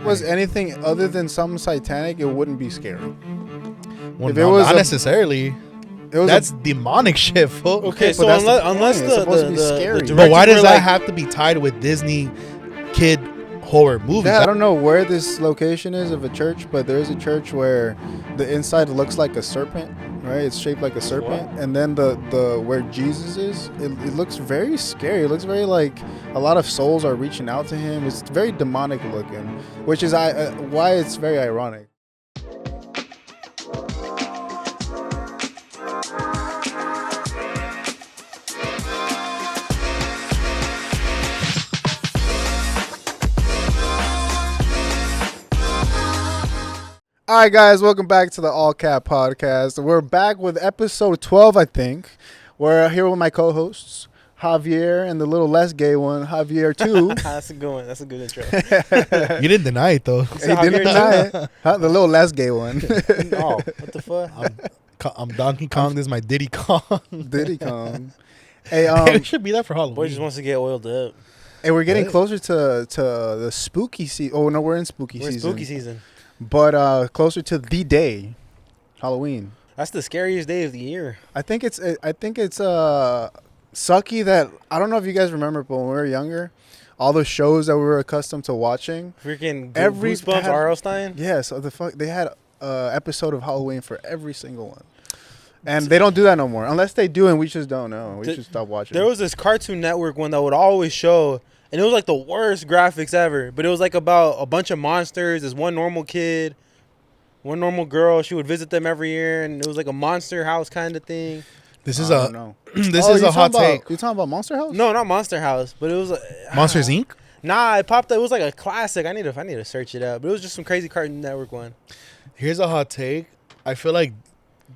was anything other than something satanic, it wouldn't be scary. Well, not necessarily. That's demonic shit, fool. Okay, so unless the but why does that have to be tied with Disney kid horror movies? Yeah, I don't know where this location is of a church, but there is a church where the inside looks like a serpent, right? It's shaped like a serpent, and then the where Jesus is, it looks very scary. It looks very like a lot of souls are reaching out to him. It's very demonic looking, which is why it's very ironic. All right, guys, welcome back to the Allcap.podcast. We're back with episode 12, I think. We're here with my co-hosts, Javier, and the little less gay one, Javier, too. That's a good one. That's a good intro. You didn't deny it, though. He didn't deny it. Huh? The little less gay one. Oh, what the fuck? I'm Donkey Kong. This is my Diddy Kong. Diddy Kong. Hey, it should be that for Halloween. Boy just wants to get oiled up. Hey, we're getting closer to the spooky season. Oh, no, we're in spooky season. Spooky season. But closer to the day, Halloween. That's the scariest day of the year. I think it's sucky that I don't know if you guys remember, but when we were younger, all the shows that we were accustomed to watching, freaking Goosebumps, R.L. Stine. Yeah, so they had episode of Halloween for every single one, and they don't do that no more unless they do, and we just don't know. We should stop watching. There was this Cartoon Network one that would always show. And it was like the worst graphics ever. But it was like about a bunch of monsters. There's one normal kid, one normal girl. She would visit them every year. And it was like a monster house kind of thing. This is a hot take. You talking about Monster House? No, not Monster House. But it was Monsters Inc.? Nah, it popped up. It was like a classic. I need to search it out. But it was just some crazy Cartoon Network one. Here's a hot take. I feel like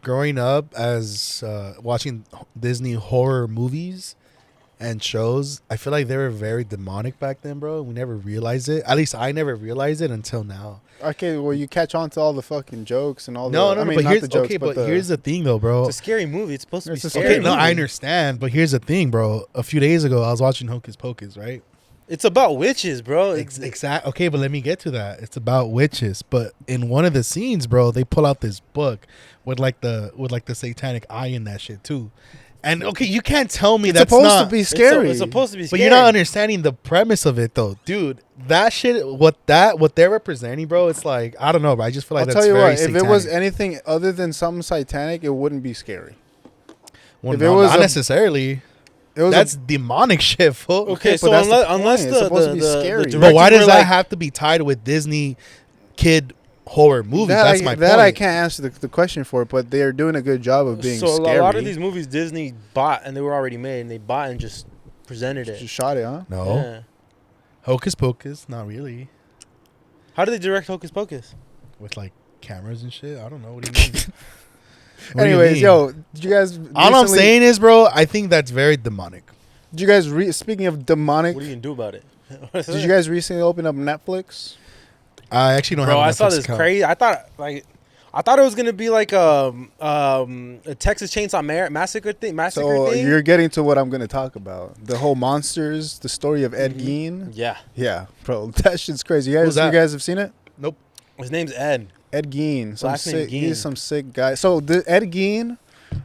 growing up as watching Disney horror movies and shows, I feel like they were very demonic back then, bro. We never realized it. At least I never realized it until now. Okay, well, you catch on to all the fucking jokes and all the... No, but here's the jokes, okay, but here's the thing, though, bro. It's a scary movie. It's supposed to be scary. Okay, no, I understand, but here's the thing, bro. A few days ago, I was watching Hocus Pocus, right? It's about witches, bro. Exactly. Okay, but let me get to that. It's about witches, but in one of the scenes, bro, they pull out this book with like the satanic eye in that shit too. And okay, you can't tell me that's supposed to be scary. It's supposed to be scary. But you're not understanding the premise of it, though, dude. That shit, what they're representing, bro. It's like, I don't know, but I just feel like that's very satanic. If it was anything other than something satanic, it wouldn't be scary. Well, not necessarily. That's demonic shit, fool. Okay, so unless it's supposed to be scary. But why does that have to be tied with Disney kid horror movies? That's my point. I can't answer the question for it, but they are doing a good job of being scary. So a lot of these movies Disney bought and they were already made, and they bought and just presented it. Just shot it, huh? No. Yeah. Hocus Pocus, not really. How do they direct Hocus Pocus? With like cameras and shit? I don't know. What do you mean? Anyways, yo, did you guys... All I'm saying is, bro, I think that's very demonic. Did you guys... Speaking of demonic... What are you going to do about it? Did you guys recently open up Netflix? I actually don't have a Netflix I saw this account. crazy. I thought it was gonna be like a Texas Chainsaw Massacre thing. So you're getting to what I'm gonna talk about. The whole monsters, the story of Ed Gein. Yeah, bro, that shit's crazy. You guys have seen it? Nope. His name's Ed. Ed Gein. He's some sick guy. So Ed Gein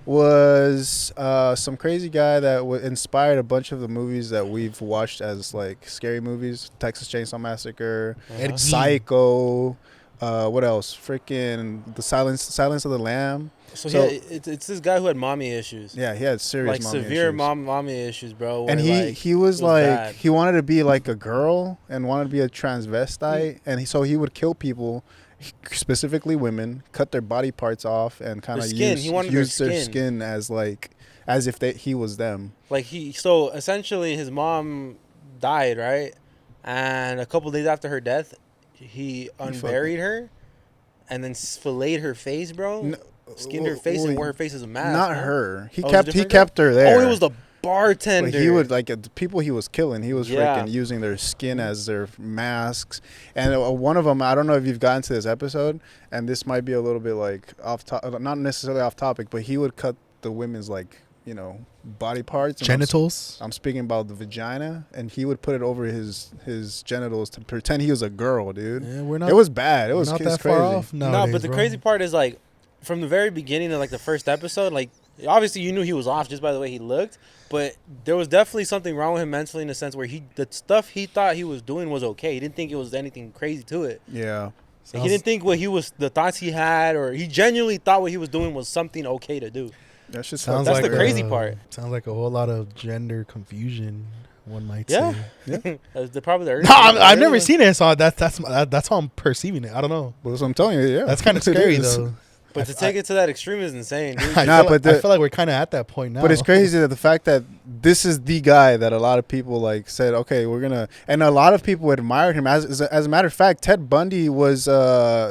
was some crazy guy that inspired a bunch of the movies that we've watched as like scary movies. Texas Chainsaw Massacre, Psycho, what else? Freaking the Silence of the Lamb. So yeah, it's this guy who had mommy issues. Yeah, he had serious mommy severe issues. mommy issues, bro. And he was like he wanted to be like a girl and wanted to be a transvestite, and so he would kill people, specifically women, cut their body parts off and kind of use their skin as if he was them. So essentially his mom died, right? And a couple days after her death, he unburied her and then filleted her face, bro. Skinned her face and wore her face as a mask. Not her. He kept her there. Oh, it was the bartender. But he would the people he was killing. He was freaking using their skin as their masks. And one of them, I don't know if you've gotten to this episode, and this might be a little bit like off top, not necessarily off topic, but he would cut the women's body parts. Genitals. I'm speaking about the vagina, and he would put it over his genitals to pretend he was a girl, dude. Yeah, we're not. It was bad. It was not that crazy. far off. No, but the crazy part is like, from the very beginning of like the first episode, like obviously you knew he was off just by the way he looked, but there was definitely something wrong with him mentally in the sense where the stuff he thought he was doing was okay. He didn't think it was anything crazy to it. Yeah. He didn't think the thoughts he had, or he genuinely thought what he was doing was something okay to do. That's the crazy part. Sounds like a whole lot of gender confusion. One might say. Yeah. Probably the no, I've never seen it, so that's how I'm perceiving it. I don't know. Well, that's what I'm telling you. Yeah, that's kind of scary though. But to take it to that extreme is insane, dude. I feel like we're kind of at that point now. But it's crazy that the fact that this is the guy that a lot of people like said, okay, we're gonna, and a lot of people admired him. As a matter of fact, Ted Bundy was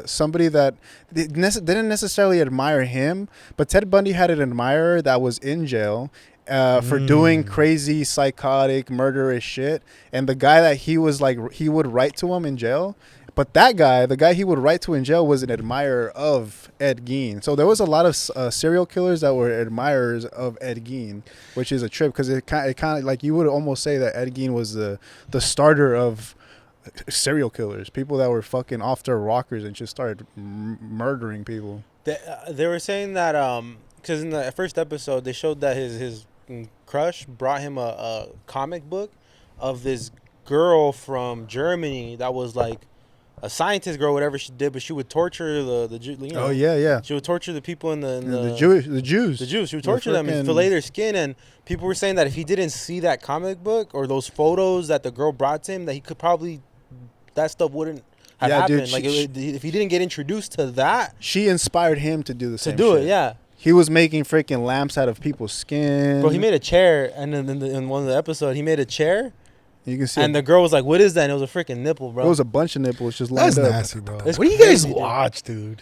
somebody that didn't necessarily admire him, but Ted Bundy had an admirer that was in jail. For doing crazy, psychotic, murderous shit, and the guy that he was like, he would write to him in jail. But that guy, the guy he would write to in jail, was an admirer of Ed Gein. So there was a lot of serial killers that were admirers of Ed Gein, which is a trip because it kind of like you would almost say that Ed Gein was the starter of serial killers, people that were fucking off their rockers and just started murdering people. They were saying that because in the first episode they showed that his crush brought him a comic book of this girl from Germany that was like a scientist girl, whatever she did, but she would torture the oh yeah. She would torture the people in the Jews. She would torture them and fillet their skin. And people were saying that if he didn't see that comic book or those photos that the girl brought to him, that he could probably, that stuff wouldn't have happened. Dude, like if he didn't get introduced to that, she inspired him to do the same. To do shit. It, yeah. He was making freaking lamps out of people's skin. Bro, he made a chair, and then in one of the episodes, he made a chair. You can see, and the girl was like, "What is that?" And it was a freaking nipple, bro. It was a bunch of nipples just lined up. That's nasty, bro. What do you guys watch, dude?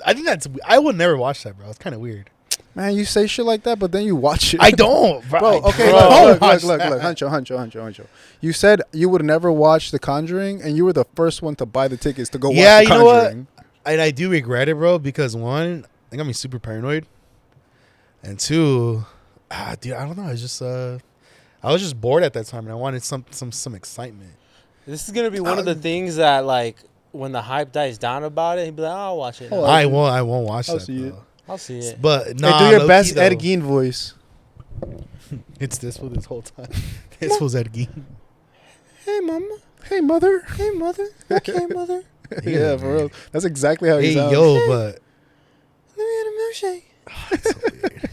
I think I would never watch that, bro. It's kind of weird. Man, you say shit like that, but then you watch it. I don't, bro. Okay, look, Huncho. You said you would never watch The Conjuring, and you were the first one to buy the tickets to go watch The Conjuring. Yeah, you know what? And I do regret it, bro, because one, I think I'm super paranoid. And two, dude, I don't know. I was just bored at that time, and I wanted some excitement. This is gonna be one of the things that, like, when the hype dies down about it, he'd be like, "I'll watch it." I won't watch that. I'll see it. But no, do your best Ed Gein voice. It's this one this whole time. This was Ed Gein. Hey, mama. Hey, mother. Hey, mother. Okay, mother. Yeah, for real. That's exactly how he sounds. Hey, yo, but let me get a milkshake. That's so weird.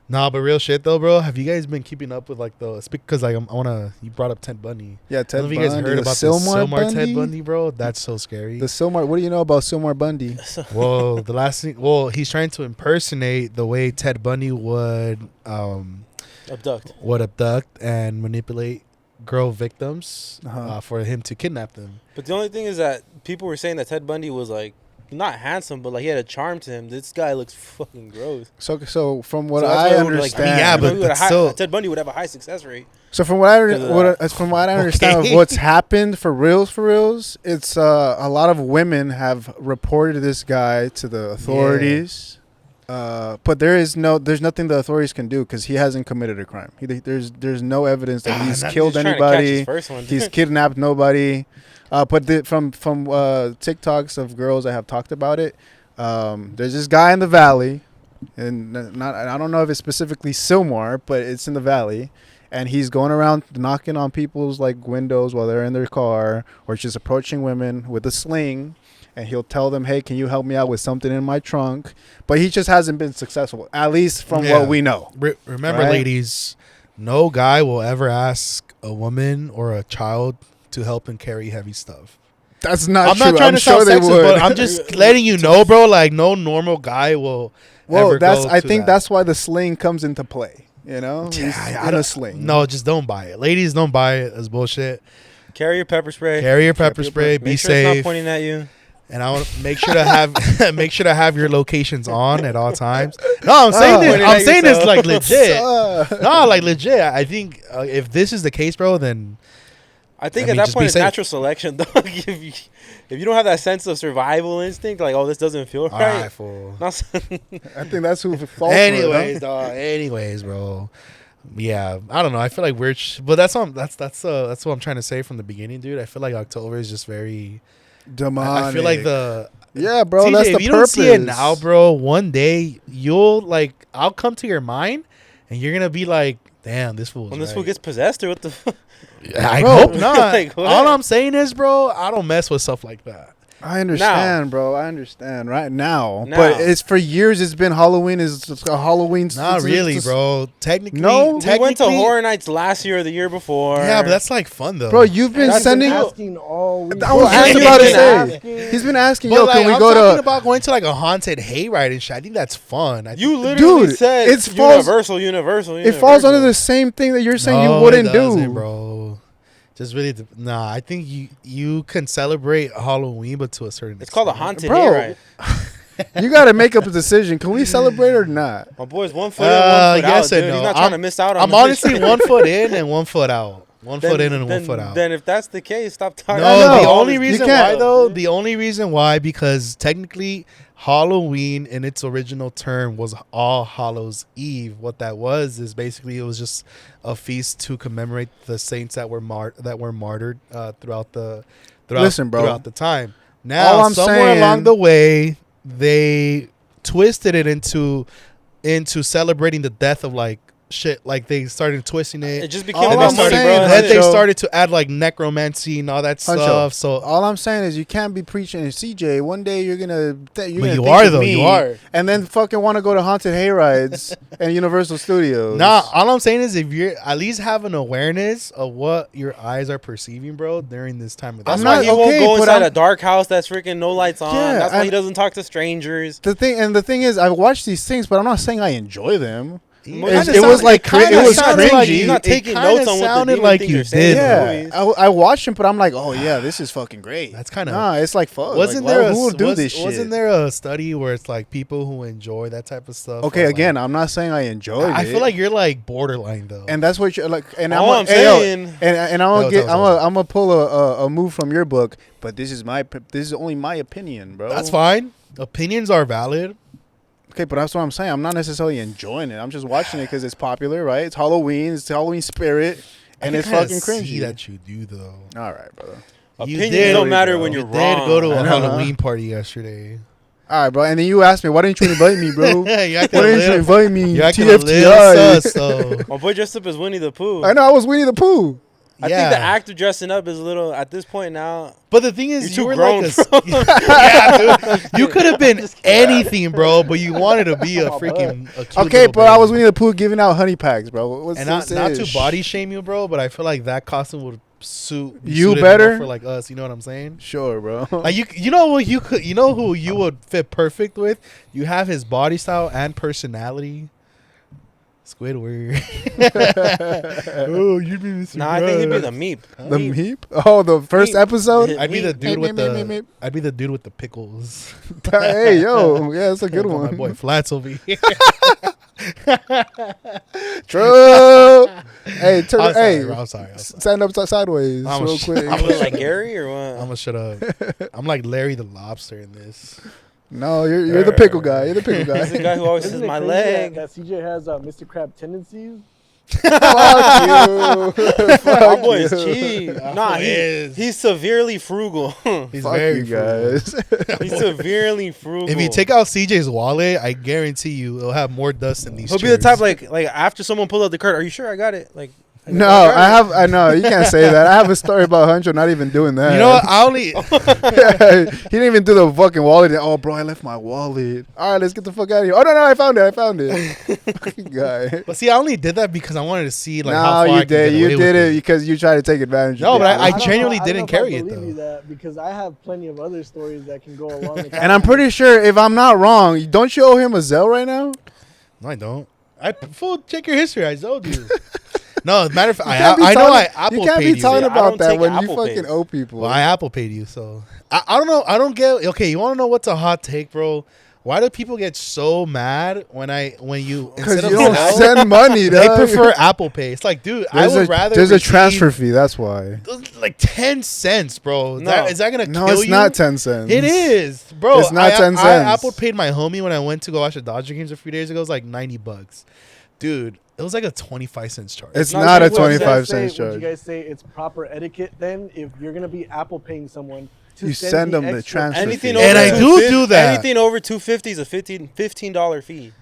Nah, but real shit though, bro. Have you guys been keeping up with like because like you brought up Ted Bundy. Yeah, Ted Bundy. Have you guys heard about the Sylmar Ted Bundy, bro? That's so scary. The Sylmar. What do you know about Sylmar Bundy? Well, the last thing. Well, he's trying to impersonate the way Ted Bundy would abduct and manipulate girl victims for him to kidnap them. But the only thing is that people were saying that Ted Bundy was like, not handsome, but like he had a charm to him. This guy looks fucking gross. So from what I understand, Ted Bundy would have a high success rate. So from what I understand of what's happened for reals, it's a lot of women have reported this guy to the authorities. Yeah. But there's nothing the authorities can do because he hasn't committed a crime. There's no evidence that he's killed anybody. He's kidnapped nobody. But from TikToks of girls that have talked about it, there's this guy in the valley, and I don't know if it's specifically Sylmar, but it's in the valley, and he's going around knocking on people's like windows while they're in their car, or just approaching women with a sling, and he'll tell them, "Hey, can you help me out with something in my trunk?" But he just hasn't been successful, at least from what we know. Remember, right? Ladies, no guy will ever ask a woman or a child to help him carry heavy stuff. That's not I'm true. not trying I'm to sure sound they sexist, would. but I'm just letting you know, bro. Like no normal guy will. Well, I think that's why the sling comes into play. You know, yeah, in a sling. No, just don't buy it. Ladies, don't buy it. It's bullshit. Carry your pepper spray. Be safe. It's not pointing at you. And I want to make sure to have your locations on at all times. No, I'm saying this like legit. No, like legit. I think if this is the case, bro, then I think at that point it's natural selection, though. If you don't have that sense of survival instinct, like, oh, this doesn't feel right. I think that's who falls Anyways, dog. Anyways, bro. Yeah, I don't know. I feel like we're, but that's what I'm trying to say from the beginning, dude. I feel like October is just very demonic. I feel like yeah, bro. TJ, that's the if you purpose. don't see it now, bro, one day I'll come to your mind, and you're gonna be like, damn, this fool. When this fool gets possessed, or what the fuck? I hope not. Like, all I'm saying is, bro, I don't mess with stuff like that. I understand, bro. I understand right now. But it's for years. It's been Halloween. Is a Halloween. Not really, bro. Technically, we went to Horror Nights last year or the year before. Yeah, but that's like fun though, bro. You've been sending. Asking all week. I was just about to say. He's been asking, yo, can we go to? I'm talking about going to like a haunted hayride and shit. I think that's fun. You literally said it's universal. It falls under the same thing that you're saying you wouldn't do, bro. Just really, I think you can celebrate Halloween, but to a certain extent. It's called a haunted hayride. You got to make up a decision. Can we celebrate or not? My boy's 1 foot in, 1 foot yes out, and dude. no. He's not trying to miss out on I'm honestly 1 foot in and 1 foot out. One foot in and 1 foot out. Then if that's the case, stop talking. No, the only reason why, though, because technically Halloween in its original term was All Hallows Eve. What that was is basically it was just a feast to commemorate the saints that were martyred throughout the time. Now, somewhere along the way, they twisted it into celebrating the death of like shit. Like they started twisting it. It just became about money, bro. Then they started to add like necromancy and all that stuff. So all I'm saying is you can't be preaching CJ. One day you're gonna you are, and then fucking want to go to haunted hayrides and Universal Studios. Nah, all I'm saying is if you're at least have an awareness of what your eyes are perceiving, bro, during this time of that's why he won't go inside a dark house that's freaking no lights on. Yeah, that's why he doesn't talk to strangers. The thing is, I watch these things, but I'm not saying I enjoy them. It was cringy. You're not taking notes on what the like you did. Yeah, I watched him, but I'm like, oh yeah, this is fucking great. That's kind of it's like fun. Wasn't there a study where it's like people who enjoy that type of stuff? Okay, again, I'm not saying I enjoy it. I feel like you're like borderline though, and that's what you're like. And I'm saying, and I'm gonna pull a move from your book, but this is only my opinion, bro. That's fine. Opinions are valid. Okay, but that's what I'm saying. I'm not necessarily enjoying it. I'm just watching it because it's popular, right? It's Halloween. It's Halloween spirit, and it's fucking cringy. See that you do though. All right, brother. Opinions don't matter when you're wrong. Did go to a Halloween party yesterday. All right, bro. And then you asked me, why didn't you invite me, bro? Why didn't you invite me? TFTI. My boy dressed up as Winnie the Pooh. I know. I was Winnie the Pooh. I think the act of dressing up is a little at this point now. But the thing is, you were grown, like you could have been anything, bro. But you wanted to be a freaking okay, bro. I was Winnie the Pooh giving out honey packs, bro. And not to body shame you, bro, but I feel like that costume would suit you better for like us. You know what I'm saying? Sure, bro. Like you know what you know who you would fit perfect with. You have his body style and personality. Squidward. Oh, you'd be Mr. Nah, I think he'd be the Meep. The Meep? Oh, the first episode? I'd be the dude with the I'd be the dude with the pickles. Hey, yo. Yeah, that's a good one. My boy Flats will be. True. Hey, I'm sorry. Stand up sideways real quick. I'm like Gary or what? I'm gonna shut up. I'm like Larry the Lobster in this. No, you're the pickle guy. You're the pickle guy. He's the guy who always says my leg. That CJ has Mr. Crab tendencies. Fuck you. My boy is cheap. Nah, he's severely frugal. He's Fuck very you guys. He's severely frugal. If you take out CJ's wallet, I guarantee you it'll have more dust than these. He'll be the type like after someone pulls out the card. Are you sure I got it? Like. No, I know you can't say that. I have a story about Huncho not even doing that. You know what? I only he didn't even do the fucking wallet. Oh, bro, I left my wallet. All right, let's get the fuck out of here. Oh no, I found it. Fucking guy. But see, I only did that because I wanted to see like how far you did. You did it because you tried to take advantage. No, of but I genuinely didn't carry it though. That because I have plenty of other stories that can go along with that. And I'm pretty sure if I'm not wrong, don't you owe him a Zelle right now? No, I don't. Check your history. I told you. No, matter of fact, I know I Apple paid you. You can't be talking about that when you Apple fucking owe people. Well, I Apple paid you, so I don't know. I don't get. Okay, you want to know what's a hot take, bro? Why do people get so mad when you Because instead you of don't Zelle, send money. they dog. prefer Apple Pay? It's like, dude, I would rather There's a receive transfer fee. That's why. like 10 cents, bro. No. Is that gonna No, kill it's you? not 10 cents. It is, bro. It's not 10 I cents. Apple paid my homie when I went to go watch the Dodger games a few days ago. It was like $90, dude. It was like a 25-cent charge. It's No, not a would you guys 25 Say- cents Would you charge. guys say it's proper etiquette then if you're gonna be Apple paying someone to You send them the extra transfer Anything fee. over And I do that. Anything over $250 is a $15 fee.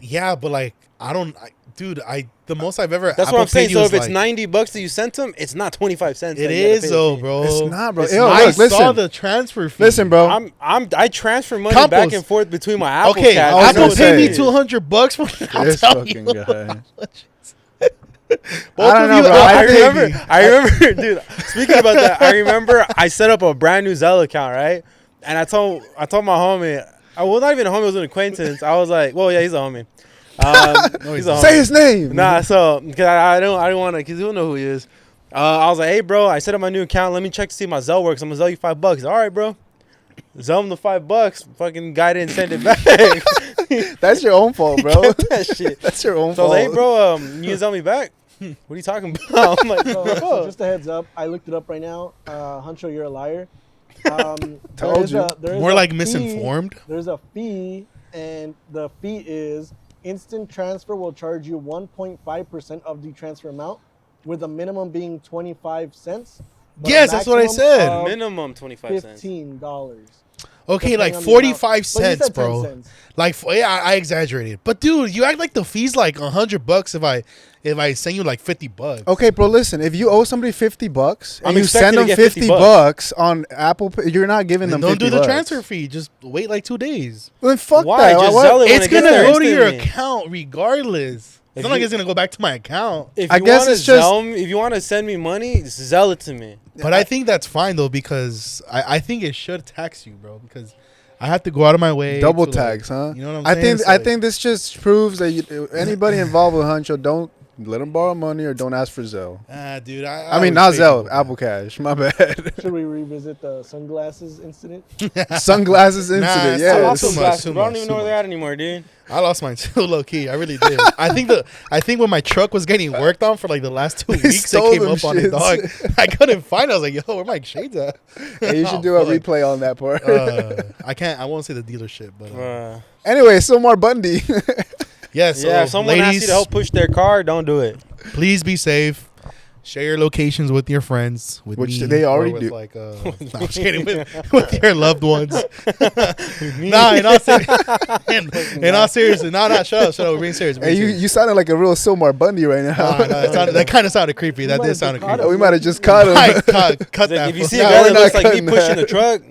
Yeah, but like dude, the most I've ever. That's Apple what I'm saying. paid So you if was it's like, $90 that you sent them, it's not 25 cents. it that you gotta is pay the though, fee. bro. It's not, bro. It's Yo, I look, saw listen. the transfer fee. Listen, bro. I transfer money Campos. back and forth between my Apple Okay, Cash. I was Apple gonna paid me say- $200 for I'll This tell fucking you. guy. Both I don't of know, you, bro. I remember, dude. Speaking about that, I remember I set up a brand new Zelle account, right? And I told my homie, well, not even a homie, it was an acquaintance. I was like, well, yeah, he's a homie. He's a homie. Say his name. Nah, so because I don't want to, because you don't know who he is. I was like, hey, bro, I set up my new account. Let me check to see if my Zelle works. I'm gonna Zelle you $5. All right, bro. Zelle him the $5. Fucking guy didn't send it back. That's your own fault, bro. That shit. That's your own So I was fault. like, hey, bro, you can Zelle me back? What are you talking about? I'm like, So bro. just a heads up, I looked it up right now. Huncho, you're a liar. Told you. More like misinformed. There's a fee, and the fee is instant transfer will charge you 1.5% of the transfer amount, with a minimum being 25 cents. but a Yes, that's what I maximum said. of Minimum 25 cents. $15. Okay, like depending on the 45 amount. But you cents, said 10 bro. cents. Like, yeah, I exaggerated. But dude, you act like the fee's like $100 if I send you like $50. Okay, bro. Listen, if you owe somebody $50 and I'm you expected send to them get $50 $50 on Apple Pay, you're not giving Then them. don't do the $50. transfer fee. Just wait like 2 days. Then fuck Why? that. Just Why- Zelle it when It's it gets gonna there go to your instantly. account regardless. It's If not like you- it's gonna go back to my account. If I you guess wanna it's just- Zelle me, if you want to send me money, Zelle it to me. But I think that's fine though because I think it should tax you, bro. Because I have to go out of my way. Double to, tax, like, huh? You know what I'm I saying? think So, I like, think this just proves that anybody involved with Huncho, don't let them borrow money or don't ask for Zelle. dude. I mean, not always pay Zelle, people Apple Cash. My bad. Should we revisit the sunglasses incident? Sunglasses Nah, incident. it's I Yeah. too lost much, those glasses, too bro. I don't much, even too know where they're much. at anymore, dude. I lost mine too, low key. I really did. I think when my truck was getting worked on for like the last 2 He weeks, it stole came them up on it, dog. shits. I couldn't find it. I was like, yo, where my shades at? Hey, you should Oh, do a fuck. replay on that part. I won't say the dealership, but Anyway, Silmar Bundy. yeah. So Yeah, if someone asks you ladies, to help push their car, don't do it. please be safe. Share your locations with your friends, with Which me, they already or with do. Like, no, I'm just kidding. With your loved ones. Nah, in all seriousness, shut up. We're being serious. Hey, you sounded like a real Silmar Bundy right now. that kind of sounded creepy. That might did have sound just caught creepy. We might have just caught him. Cut Like, that. if you see No, a guy we're that not looks like me cutting pushing that. the truck,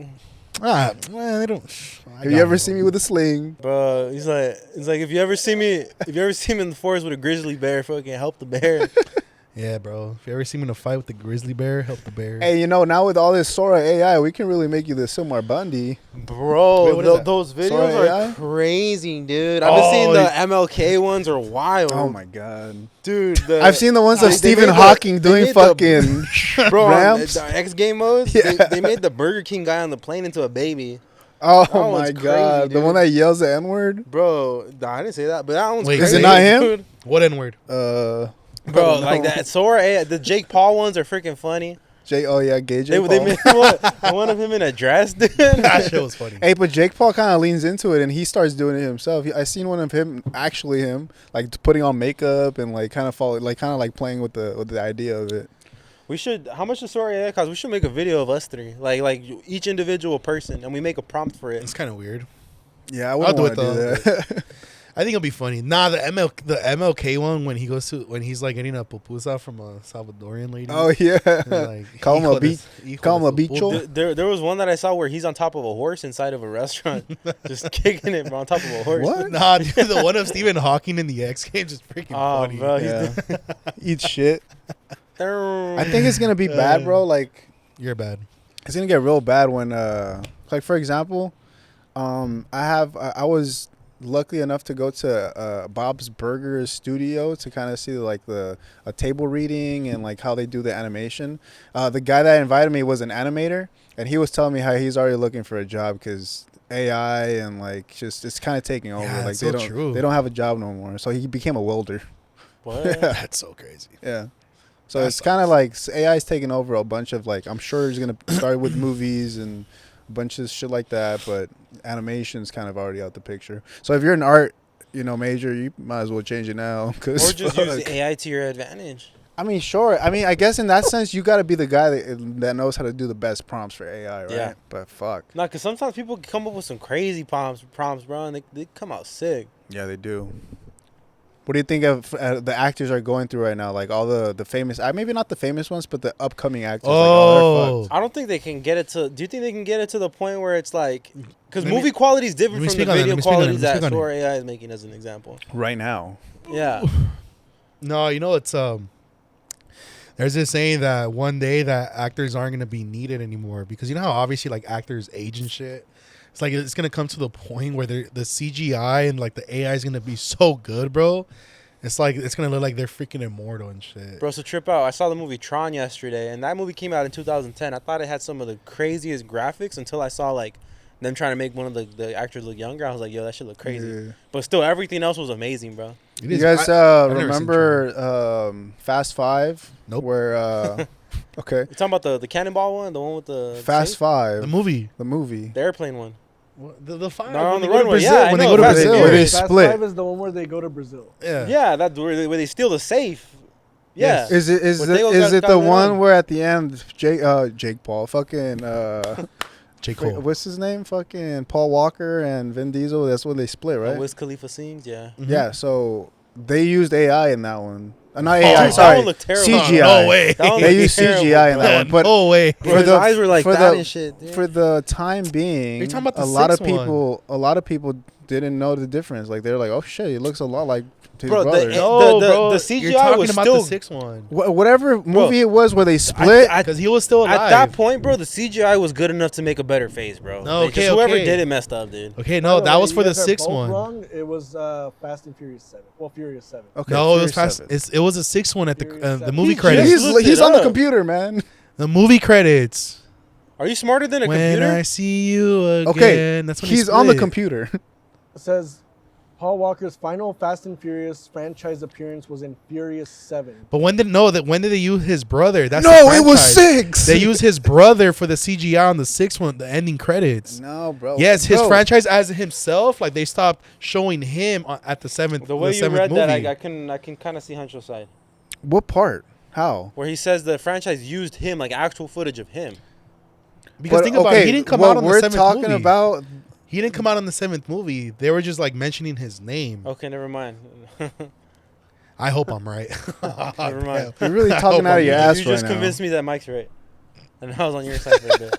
Man, they don't. Have you ever seen me with a sling? bro, he's like, if you ever see me in the forest with a grizzly bear, fucking help the bear. Yeah, bro. If you ever see me in a fight with the grizzly bear, help the bear. Hey, now with all this Sora AI, we can really make you the Silmar Bundy. Bro, Wait, what is that? those videos Sorry, are AI? crazy, dude. I've been seeing the MLK ones are wild. Oh my god. Dude. I've seen the ones of they Stephen made Hawking they doing made fucking bro, on ramps. the X game modes, Yeah. they made the Burger King guy on the plane into a baby. Oh That my one's god. crazy, The dude. one that yells the N-word? Bro, I didn't say that, but that one's Wait, crazy. is it not him? dude. What N word? I Bro, don't like know. that Sora, the Jake Paul ones are freaking funny. Oh yeah, gay Jake They Paul. made one of him in a dress, dude. That shit was funny. Hey, but Jake Paul kind of leans into it and he starts doing it himself. I seen one of him, like putting on makeup and like kind of playing with the idea of it. We should. How much does Sora cost? We should make a video of us three, like each individual person, and we make a prompt for it. It's kind of weird. Yeah, I wouldn't I'll want do to it, do that. I think it'll be funny. Nah, the MLK one when he's like getting a pupusa from a Salvadorian lady. Oh yeah, Like, call him a hijo de su bicho. There was one that I saw where he's on top of a horse inside of a restaurant, just kicking it on top of a horse. What? Nah, dude, the one of Stephen Hawking in the X Games is freaking Oh, funny. bro, Yeah. Eat shit. I I think it's gonna be bad, bro. Like You're bad. it's gonna get real bad when, like for example, I was lucky enough to go to Bob's Burgers studio to kind of see like a table reading and like how they do the animation. The guy that invited me was an animator, and he was telling me how he's already looking for a job because AI and like just it's kind of taking over. Yeah, like that's so true. they don't have a job no more. So he became a welder. What? That's so crazy. Yeah. So That it's kind of like AI is taking over a bunch of like I'm sure he's gonna start with movies and a bunch of shit like that, but animation's kind of already out the picture. So if you're an art, major, you might as well change it now. Or just use the AI to your advantage. I mean, sure. I mean, I guess in that sense, you got to be the guy that knows how to do the best prompts for AI, right? Yeah. But fuck. No, because sometimes people come up with some crazy prompts, bro, and they come out sick. Yeah, they do. What do you think of the actors are going through right now? Like all the famous, maybe not the famous ones, but the upcoming actors. Oh. Like, I don't think they can get it to. Do you think they can get it to the point where it's like, because movie quality is different from the video quality that Sora AI is making, as an example. right now. Yeah. No, it's there's this saying that one day that actors aren't gonna be needed anymore because you know how obviously like actors age and shit. It's like it's gonna come to the point where the CGI and like the AI is gonna be so good, bro. It's like it's gonna look like they're freaking immortal and shit. Bro, so trip out. I saw the movie Tron yesterday, and that movie came out in 2010. I thought it had some of the craziest graphics until I saw like them trying to make one of the actors look younger. I was like, yo, that shit look crazy. Yeah. But still, everything else was amazing, bro. You guys remember Fast Five? Nope. Where okay. You talking about the cannonball one, the one with the Fast Five, the movie, the airplane one. The five. No, on the runway. Yeah, when they go to Brazil, where they split. Fast 5 is the one where they go to Brazil. Yeah, that's where they steal the safe. Yeah. Yes. Is it the one where at the end Jake Paul fucking Jake Cole. what's his name? Fucking Paul Walker and Vin Diesel. That's when they split, right? Wiz Khalifa sings, yeah. Mm-hmm. Yeah. So they used AI in that one. Not AI, dude, sorry. that one looked terrible. CGI. No way. They used CGI in that one. But no way. Bro, his eyes were like that and shit. Dude. For the time being, You're talking about the a lot of people didn't know the difference. Like they're like, oh shit, he looks a lot like his brother. The CGI You're talking was about still the 6th one. Whatever movie it was where they split, because he was still alive. At that point, bro, the CGI was good enough to make a better face, bro. No, okay, whoever did it messed up, dude. Okay, no, that was for the 6th one. Wrong. It was Fast and Furious 7. Well, Furious 7. Okay, no, it was Fast. It was the 6th one at the movie credits. He's on the computer, man. The movie credits. Are you smarter than a when computer? I see you again. Okay, that's when he's on the computer. It says Paul Walker's final Fast and Furious franchise appearance was in Furious 7. But when did they use his brother? That's it was 6. They used his brother for the CGI on the 6th one, the ending credits. No, bro. Yes, his franchise as himself, like they stopped showing him at the 7th. The way you read movie. that, I can kind of see Huncho's side. What part? How? Where he says the franchise used him, like actual footage of him. Because think about it, he didn't come out on the 7th movie. We're talking about. He didn't come out on the 7th movie. They were just like mentioning his name. Okay, never mind. I hope I'm right. Never mind. You're really talking out of your ass right now. You just convinced me that Mike's right. And I was on your side for a bit.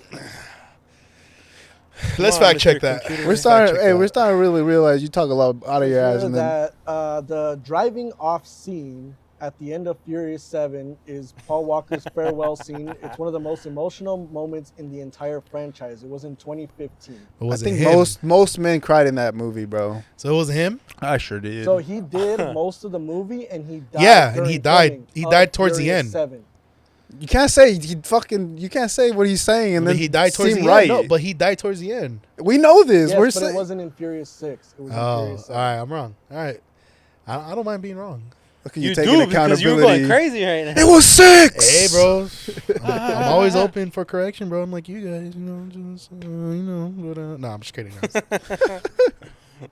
Let's fact check that. We're starting to really realize you talk a lot out of your ass. And then the driving off scene at the end of Furious 7 is Paul Walker's farewell scene. It's one of the most emotional moments in the entire franchise. It was in 2015. I think most men cried in that movie, bro. So it was him? I sure did. So he did most of the movie, and he died. Yeah, and he died. He died towards the end. 7. You can't say you can't say what he's saying and then he died towards the right. end. No, but he died towards the end. We know this. Yes, but it wasn't in Furious 6. It was in Furious 7. All right, I'm wrong. All right, I don't mind being wrong. Okay, you do because you're going crazy right now. It was 6. Hey, bro, I'm always open for correction, bro. I'm like you guys, just no, I'm just kidding.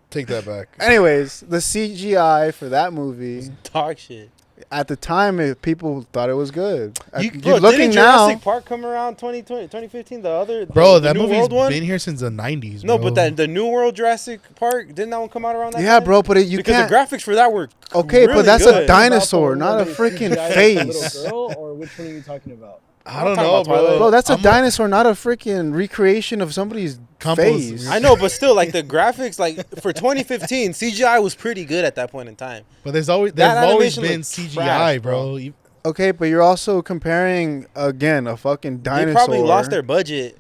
Take that back. Anyways, the CGI for that movie, dog shit. At the time, people thought it was good. Bro, didn't Jurassic Park come around 2015? That movie's been here since the 90s, bro. No, but the New World Jurassic Park, didn't that one come out around that time? Yeah, bro, but you can't. Because the graphics for that were okay, really but that's good. a dinosaur, not a freaking face. Little girl, or which one are you talking about? I don't know, bro. That's a dinosaur, not a freaking recreation of somebody's face. I know, but still, like the graphics, like for 2015, CGI was pretty good at that point in time. But there's always been CGI, trash, bro. Okay, but you're also comparing again a fucking dinosaur. They probably lost their budget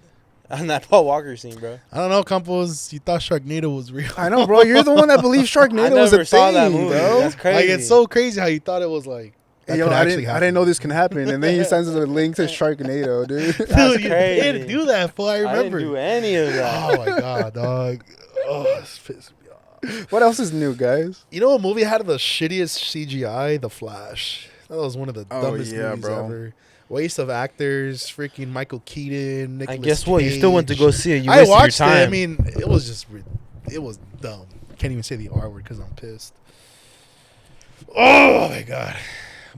on that Paul Walker scene, bro. I don't know, Campos. You thought Sharknado was real. I know, bro. You're the one that believes Sharknado was a thing, that movie, bro. That's crazy. Like it's so crazy how you thought it was like. Hey, yo, I didn't know this can happen. And then he sends us a link to Sharknado, dude. That's You crazy. didn't do that, fool. I remember. I didn't do any of that. Oh my god, dog. Oh, it's pissing me off. What else is new, guys? You know what movie had the shittiest CGI? The Flash. That was one of the dumbest movies ever. Waste of actors, freaking Michael Keaton, Nicolas And guess what? Cage. You still went to go see it. You I wasted watched your time. it. I mean, it was dumb. I can't even say the R word because I'm pissed. Oh my god!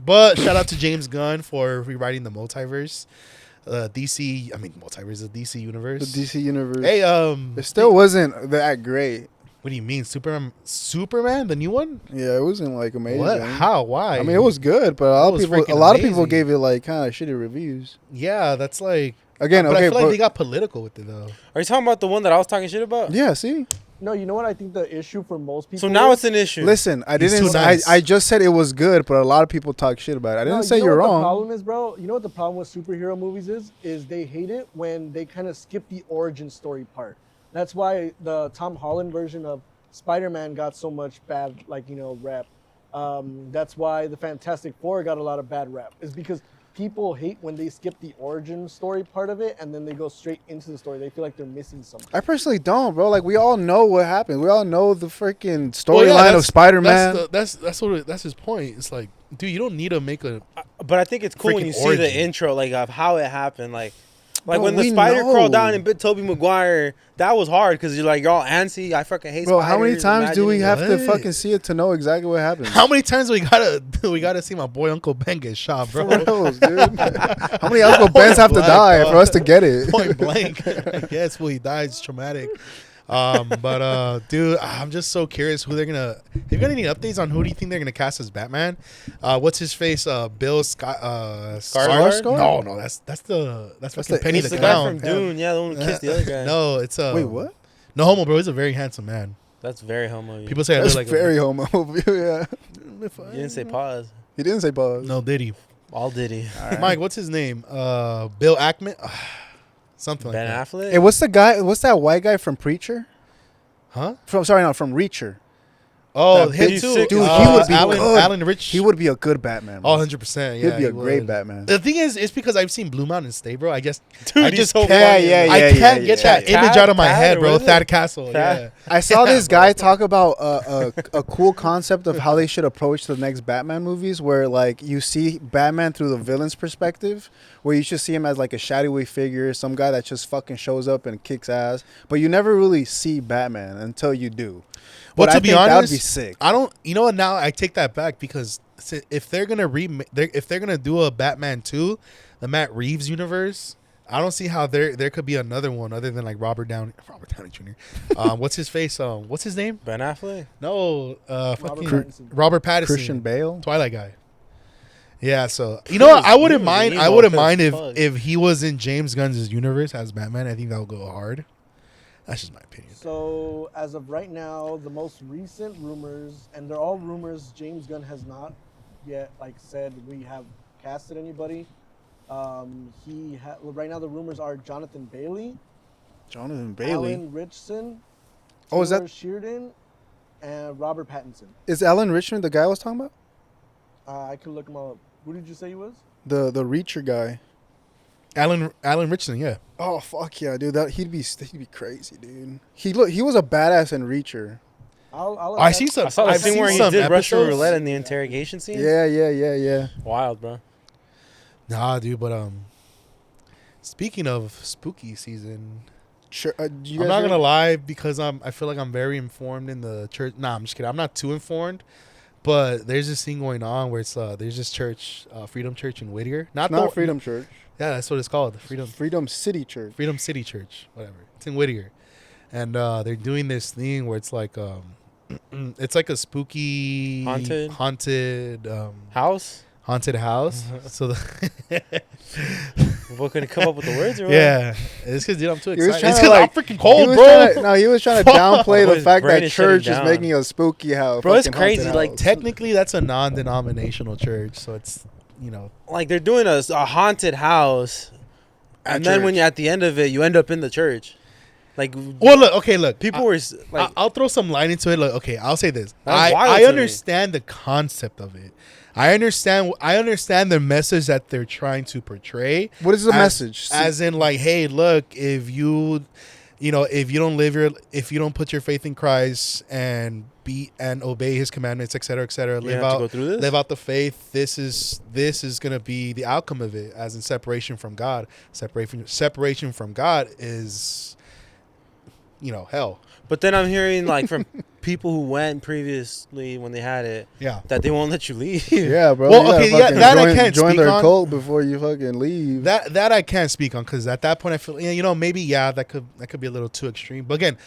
But shout out to James Gunn for rewriting the multiverse, the DC universe. The DC universe. Hey, it still wasn't that great. what do you mean, Superman, the new one? Yeah, it wasn't like amazing. What? How? Why? I mean, it was good, but a lot of people gave it like kind of shitty reviews. Yeah, that's like Again, but okay, I feel like they got political with it though. Are you talking about the one that I was talking shit about? yeah. See, No, you know what I think the issue for most people. So now is? it's an issue. listen, I He's didn't. too nice. I just said it was good, but a lot of people talk shit about it. I didn't say you know you're what wrong. The problem is, bro. You know what the problem with superhero movies is they hate it when they kind of skip the origin story part. That's why the Tom Holland version of Spider-Man got so much bad, rep. That's why the Fantastic Four got a lot of bad rep. Is because people hate when they skip the origin story part of it and then they go straight into the story. They feel like they're missing something. I personally don't, bro. Like we all know what happened. We all know the freaking storyline of Spider-Man. That's his point. It's like, dude, you don't need to make a. But I think it's cool when you see the origin. intro, like of how it happened, like Bro, when the we spider know. crawled down and bit Tobey Maguire. That was hard because you're all antsy. I fucking hate Bro, spiders. how many times do we have to What? fucking see it to know exactly what happened? How many times we gotta see my boy Uncle Ben get shot, bro? For reals, dude. How many Uncle Bens have to blank, die dog. for us to get it? Point blank. I guess when he dies, it's traumatic. Dude, I'm just so curious who they're gonna. Have you got any updates on who do you think they're gonna cast as Batman? What's his face? Bill Skarsgård? No, that's fucking the- Penny It's the the guy Clown. from Dune. Yeah, the one who kissed the other guy. No, it's Wait, what? No homo, bro. He's a very handsome man. That's very homo. People say I That's look like very homo. Yeah. You didn't say pause. He didn't say pause. No, did he? All did he? Mike, what's his name? Bill Ackman. Something Ben like that. Affleck. Hey, what's that white guy from Preacher? Huh? From Reacher. Oh, That him big too. sick- Dude, he would be Alan, good. Alan Rich. He would be a good Batman. Oh, Bro. 100%. Yeah, He'd be a great would. Batman. The thing is, it's because I've seen Blue Mountain State, bro. I guess Dude, I he's just so can't, funny. I can't get that Thad- image out of my Thad, head, or bro. what is Thad it? Castle. Thad. Yeah. I saw this guy talk about a cool concept of how they should approach the next Batman movies, where like you see Batman through the villain's perspective, where you should see him as like a shadowy figure, some guy that just fucking shows up and kicks ass, but you never really see Batman until you do. Well, But to I be think honest, that'd be sick. I don't. You know what? Now I take that back because if they're gonna if they're gonna do a Batman 2, the Matt Reeves universe, I don't see how there could be another one other than like Robert Downey Jr. What's his face? What's his name? Ben Affleck. No, fucking Pattinson. Robert Pattinson, Christian Bale. Twilight guy. Yeah, so you know what? I wouldn't mind. I emo wouldn't as mind fuck. if he was in James Gunn's universe as Batman. I think that would go hard. That's just my opinion. So as of right now, the most recent rumors, and they're all rumors, James Gunn has not yet said we have casted anybody. Right now the rumors are Jonathan Bailey, Alan Richson, Oh, is that- Taylor Sheridan, and Robert Pattinson. Is Alan Richmond the guy I was talking about? I could look him up. Who did you say he was? The Reacher guy. Alan Richardson, yeah. Oh fuck yeah, dude! He'd be crazy, dude. He was a badass in Reacher. I see some. I saw the I've scene seen where he some did Russian episodes. roulette in the interrogation scene. Yeah. Wild, bro. Nah, dude, but speaking of spooky season, Sure. You I'm guys not heard- gonna lie because I feel like I'm very informed in the church. Nah, I'm just kidding. I'm not too informed, but there's this thing going on where it's there's this church, Freedom Church in Whittier. Not Freedom Church. Yeah, that's what it's called. Freedom City Church. Freedom City Church, whatever. It's in Whittier, and they're doing this thing where it's like it's like a spooky Haunted? haunted House. house. So What, couldn't come up with the words or what? yeah, it's because dude, I'm too He was excited. trying It's to, because I'm like- freaking cold, he bro. He was trying to downplay the His fact brain that is shutting church is down. making a spooky house. Bro, it's fucking crazy, haunted like, house. Technically, that's a non-denominational church, so it's Like they're doing a haunted house, and then when you're at the end of it, you end up in the church. Like, well, look. people were like, I'll throw some light into it. Look, okay, I'll say this. That's wild I to understand the concept of it. I understand the message that they're trying to portray. What is the message? As in, like, hey, look, if you don't put your faith in Christ and obey His commandments, etc., live out the faith. This is gonna be the outcome of it, as in separation from God. Separation from God is, hell. but then I'm hearing like from people who went previously when they had it, that they won't let you leave. Yeah, bro. Well, okay, that I can't join speak their on. cult before you fucking leave. That I can't speak on, because at that point I feel, maybe that could be a little too extreme. But again,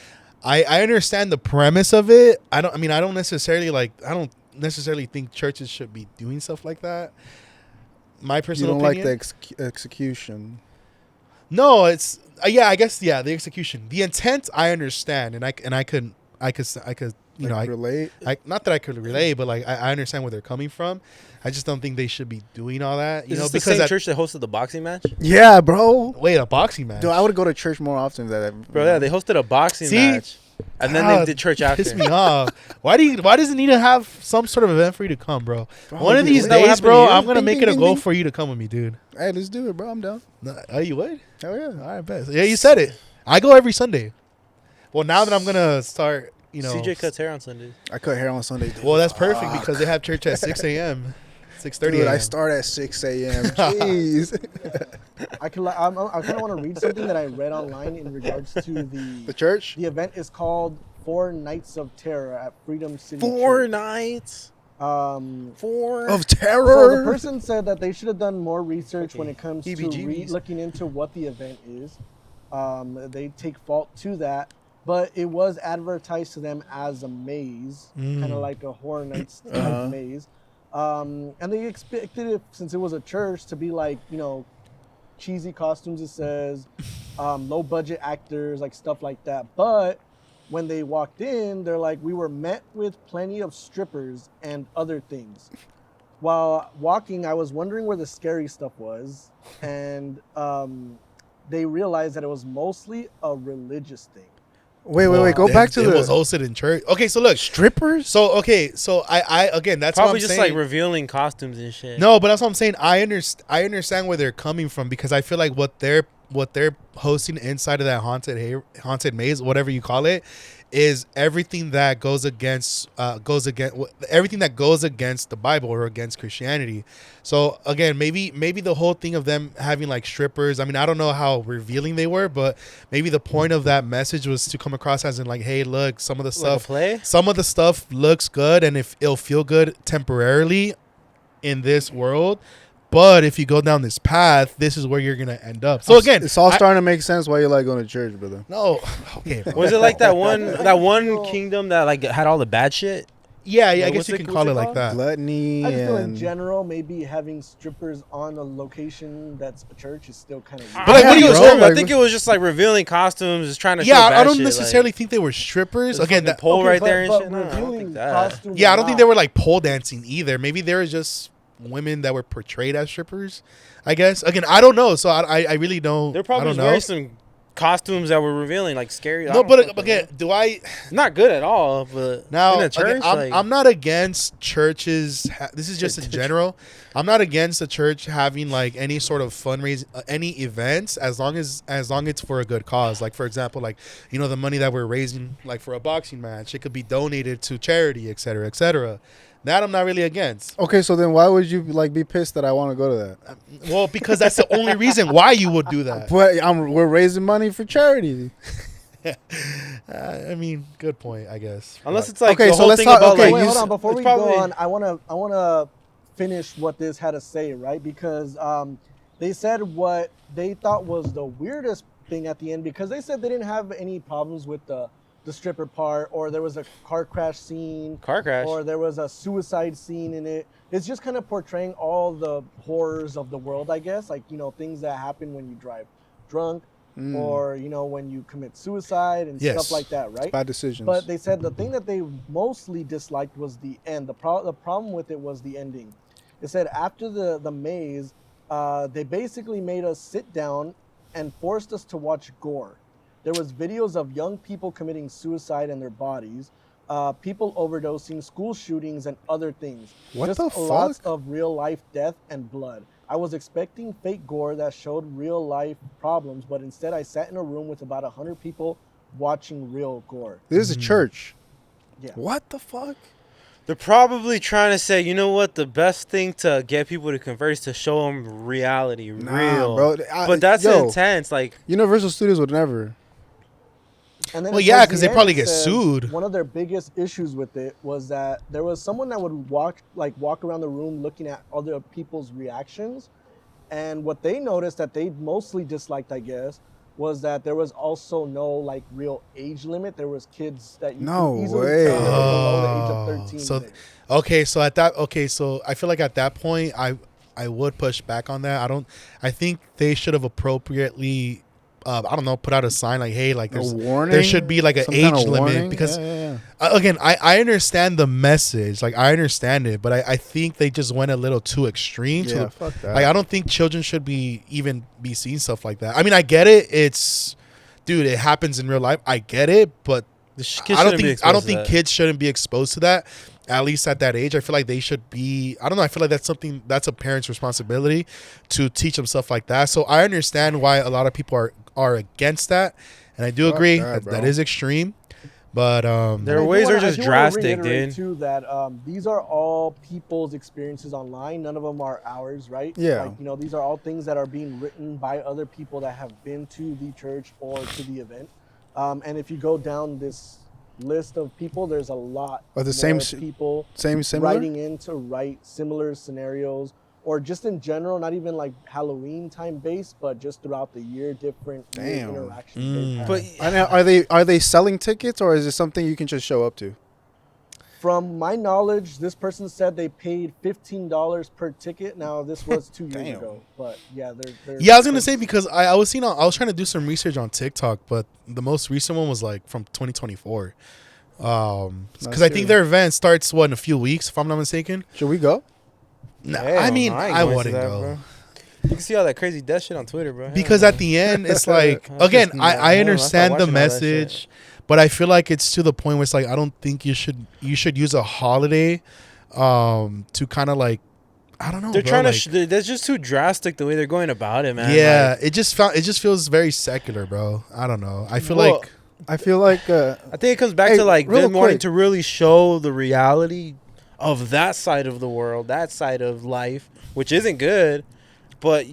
I understand the premise of it. I don't necessarily think churches should be doing stuff like that. My personal opinion. Like the execution. No, it's I guess the execution. The intent I understand, and I could relate. Not that I could relate, but like I understand where they're coming from. I just don't think they should be doing all that. Is this the same church that hosted the boxing match? Yeah, bro. Wait, a boxing match? Dude, I would go to church more often than that. Bro, yeah, they hosted a boxing match. And then they did church after. Piss me off. Why does it need to have some sort of event for you to come, bro? One of these isn't that what days, happened bro, to you? I'm gonna Ding, make ding, it a ding, goal ding. for you to come with me, dude. Hey, let's do it, bro. I'm down. Oh, you would? Hell yeah. All right, bet. Yeah, you said it. I go every Sunday. Well, now that I'm gonna start, CJ cuts hair on Sundays. I cut hair on Sunday. Dude. Well, that's perfect because they have church at 6 a.m. 6:30 Dude, a.m. I start at 6 a.m. Jeez. I kind of want to read something that I read online in regards to The church? The event is called 4 Nights of Terror at Freedom City. 4 Church. nights. 4 of So terror. the person said that they should have done more research when it comes to heebie-jeebies. looking into what the event is. They take fault to that, but it was advertised to them as a maze, kind of like a Horror Nights type maze. And they expected it, since it was a church, to be like, cheesy costumes, it says, low budget actors, like stuff like that. But when they walked in, they're like, we were met with plenty of strippers and other things. While walking, I was wondering where the scary stuff was. And they realized that it was mostly a religious thing. Wait. Go back to it was hosted in church. Okay, so look, strippers. So I again, that's probably what I'm just saying. like revealing costumes and shit. No, but that's what I'm saying. I understand where they're coming from, because I feel like what they're hosting inside of that haunted maze, whatever you call it, is everything that goes against everything that goes against the Bible or against Christianity. So again, maybe the whole thing of them having like strippers, I mean, I don't know how revealing they were, but maybe the point of that message was to come across as in like, hey, look, some of the stuff looks good, and if it'll feel good temporarily in this world, but if you go down this path, this is where you're gonna end up. So again, it's all starting to make sense why you like going to church, brother. No, okay. Was it like that one kingdom that like had all the bad shit? Yeah, I guess you can call it like that. Gluttony. I just feel in general, maybe having strippers on a location that's a church is still kind of weird. But like, what do you I bro? think it was just like revealing costumes, just trying to show Yeah, bad I don't shit, necessarily like, think they were strippers. there's Again, fucking pole Okay, right but- there and but shit. No, I don't revealing think that. costumes yeah, I or don't think not. they were like pole dancing either. Maybe they were just women that were portrayed as strippers, I guess. Again, I don't know, so I really don't. They're probably I don't know. wearing some costumes that were revealing, like scary. No, but again, do I? Not good at all. But Now, in a church, again, I'm not against churches. This is just in general. I'm not against the church having like any sort of fundraising, any events, as long as it's for a good cause. Like, for example, like, the money that we're raising, like for a boxing match, it could be donated to charity, et cetera, et cetera. That I'm not really against. Okay, so then why would you like be pissed that I want to go to that? Well, because that's the only reason why you would do that. But we're raising money for charity. I mean, good point, I guess. unless it's like Okay, the so whole let's thing talk- about okay, like Wait, hold on. Before it's we probably- go on, I wanna finish what this had to say, right? Because they said what they thought was the weirdest thing at the end, because they said they didn't have any problems with the stripper part, or there was a car crash scene, or there was a suicide scene in it. It's just kind of portraying all the horrors of the world, I guess, like things that happen when you drive drunk, or when you commit suicide and Yes. stuff like that, right? Bad decisions. But they said the thing that they mostly disliked was the end. The problem with it was the ending. They said after the maze, they basically made us sit down and forced us to watch gore. There was videos of young people committing suicide in their bodies, people overdosing, school shootings, and other things. What Just the fuck? lots of real life death and blood. I was expecting fake gore that showed real life problems, but instead I sat in a room with about 100 people watching real gore. This is a church. Yeah. What the fuck? They're probably trying to say, you know what, the best thing to get people to convert is to show them reality, real. Bro. But that's intense. Like, Universal Studios would never. And then Well, yeah, because they towards probably the end, get it says sued. One of their biggest issues with it was that there was someone that would walk around the room looking at other people's reactions, and what they noticed that they mostly disliked, I guess, was that there was also no like real age limit. There was kids that you could easily tell that were below the age of 13. So, so I feel like at that point, I would push back on that. I think they should have appropriately, put out a sign like, hey, like there's warning? There should be like an Some age kind of limit warning? because Yeah. again, I understand the message, like I understand it, but I think they just went a little too extreme. Yeah, fuck that. Like I don't think children should be seeing stuff like that. I mean, I get it. It happens in real life. I get it, but I don't think kids shouldn't be exposed to that. At least at that age, I feel like they should be. I don't know. I feel like that's a parent's responsibility to teach them stuff like that. So I understand why a lot of people are against that, and I do agree that is extreme. But their ways are just drastic, dude. Too, that these are all people's experiences online. None of them are ours, right? Yeah. Like, these are all things that are being written by other people that have been to the church or to the event. And if you go down this list of people, there's a lot of the people similar? writing in to write similar scenarios, or just in general, not even like Halloween time based, but just throughout the year, different interactions. But are they selling tickets, or is it something you can just show up to? From my knowledge, this person said they paid $15 per ticket. Now this was 2 years ago, but yeah, I was gonna say, because I was trying to do some research on TikTok, but the most recent one was like from 2024. Because I think their event starts in a few weeks, if I'm not mistaken. Should we go? No, I wouldn't go. Bro. You can see all that crazy death shit on Twitter, bro. Because at the end, it's like, again, I understand the message, but I feel like it's to the point where it's like, I don't think you should use a holiday to kind of like, I don't know. They're trying to. That's just too drastic the way they're going about it, man. Yeah, it just feels very secular, bro. I don't know. I feel like I think it comes back to like them wanting to really show the reality of that side of the world, that side of life, which isn't good, but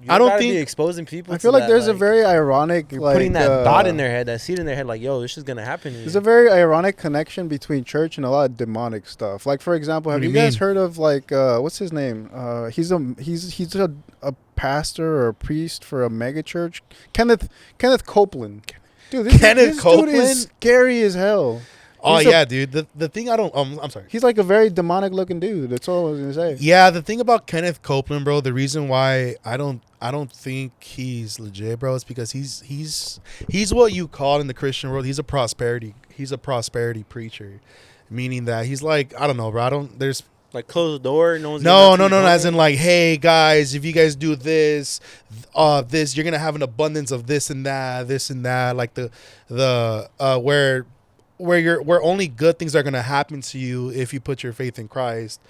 I don't think be exposing people. I feel like there's a very ironic, putting that thought in their head, that seed in their head, like, yo, this is gonna happen to you. There's a very ironic connection between church and a lot of demonic stuff. Like, for example, have you guys heard of like what's his name? He's a pastor or a priest for a mega church. Kenneth Copeland. Dude, this dude is scary as hell. Dude. The thing I'm sorry. He's like a very demonic looking dude. That's all I was gonna say. Yeah, the thing about Kenneth Copeland, bro, the reason why I don't think he's legit, bro, is because he's what you call in the Christian world, he's a prosperity preacher. Meaning that he's like, I don't know, bro. There's like close the door, no. As in like, hey guys, if you guys do this, you're gonna have an abundance of this and that. Like where only good things are gonna happen to you if you put your faith in Christ.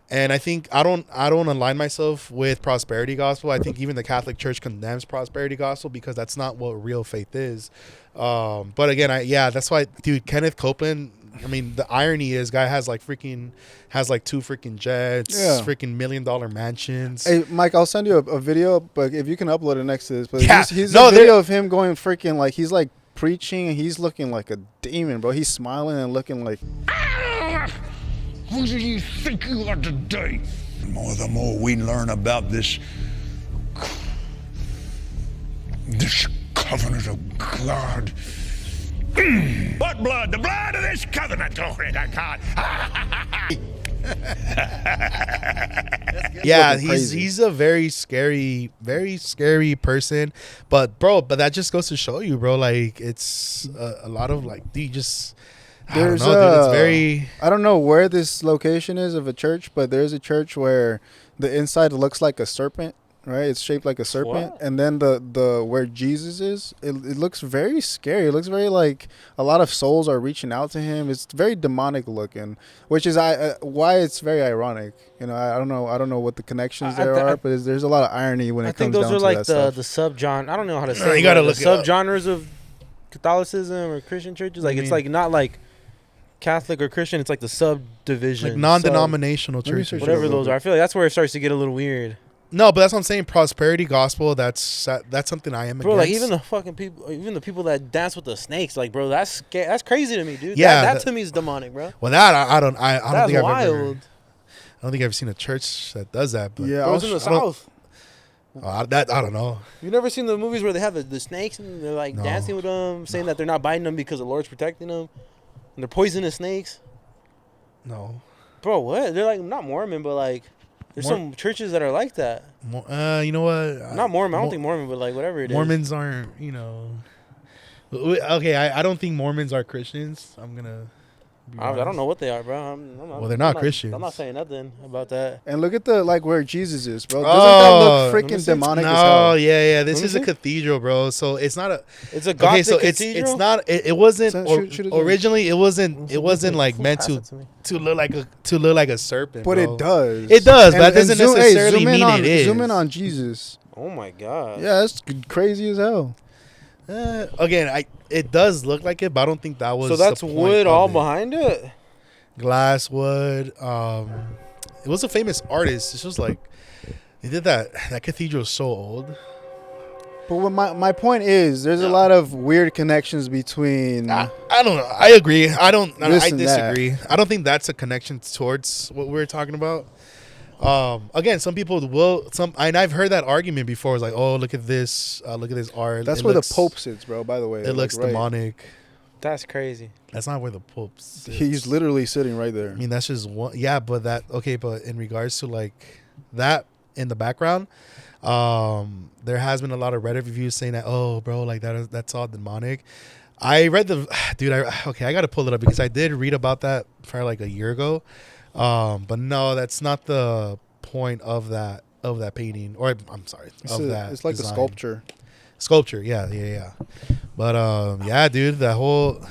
And I think I don't align myself with prosperity gospel. I think even the Catholic Church condemns prosperity gospel because that's not what real faith is. But again, that's why, dude, Kenneth Copeland. I mean, the irony is, guy has like 2 freaking jets, freaking $1 million mansions. Hey, Mike, I'll send you a video, but if you can upload it next to this. But he's a video of him going freaking like he's like preaching, and he's looking like a demon, bro. He's smiling and looking like. Who do you think you are today? The more we learn about this covenant of God. What blood? The blood of this covenant. Glory to God. Yeah, he's a very scary person. But that just goes to show you, bro. Like, it's a lot of like, dude, just. I don't know, dude. It's very. I don't know where this location is of a church, but there's a church where the inside looks like a serpent. right? It's shaped like a serpent. What? And then the where Jesus is, it looks very scary. It looks very like a lot of souls are reaching out to him. It's very demonic looking, which is why it's very ironic. You know, I don't know what the connections there are, but there's a lot of irony when it comes down to that stuff. I think those are like the sub-genre. I don't know how to say it. You gotta look the sub-genres of Catholicism or Christian churches. Like, it's like not like Catholic or Christian. It's like the subdivision. Like non-denominational churches. Whatever those are. I feel like that's where it starts to get a little weird. No, but that's what I'm saying. Prosperity gospel. That's something I am bro, against. like even the fucking people, even the people that dance with the snakes, like, bro, that's crazy to me, dude. Yeah, that to me is demonic, bro. Well, that I don't think I've wild. I don't think I've seen a church that does that. But Yeah, Bro, it's in the South. I don't know. You never seen the movies where they have the snakes and they're like dancing with them, saying that they're not biting them because the Lord's protecting them, and they're poisonous snakes. No, bro, what? They're like not Mormon, but like there's some churches that are like that. You know what? Not Mormon. I don't think Mormon, but like whatever it Mormons is. aren't. You know. Okay, I don't think Mormons are Christians. I'm gonna. I don't know what they are, bro. Well, they're not Christians. I'm not saying nothing about that. And look at the like where Jesus is, bro. Doesn't that look freaking demonic as hell? No, yeah. This is a cathedral, bro. So it's not a. It's a Gothic cathedral. It's not. It wasn't originally. It wasn't like meant to look like a serpent. But bro. it does. It does, but that doesn't necessarily mean it is. Zoom in on Jesus. Oh my god. Yeah, that's crazy as hell. Again, it does look like it, but I don't think that was. So that's wood all behind it. Glass wood. It was a famous artist. It's just like they did that. That cathedral is so old. But what my point is, there's a lot of weird connections between. I don't know. I agree. I disagree. That. I don't think that's a connection towards what we're talking about. Again, some people will. And I've heard that argument before. It's like, oh, look at this art. That's where the Pope sits, bro. By the way, it looks demonic. That's crazy. That's not where the Pope sits. He's literally sitting right there. I mean, that's just one. Yeah, but but in regards to like that in the background, there has been a lot of Reddit reviews saying that, oh, bro, like that's all demonic. I read I got to pull it up because I did read about that for like a year ago. But no, that's not the point of that painting, or I'm sorry, it's like design. a sculpture. Yeah. But yeah, dude, that whole,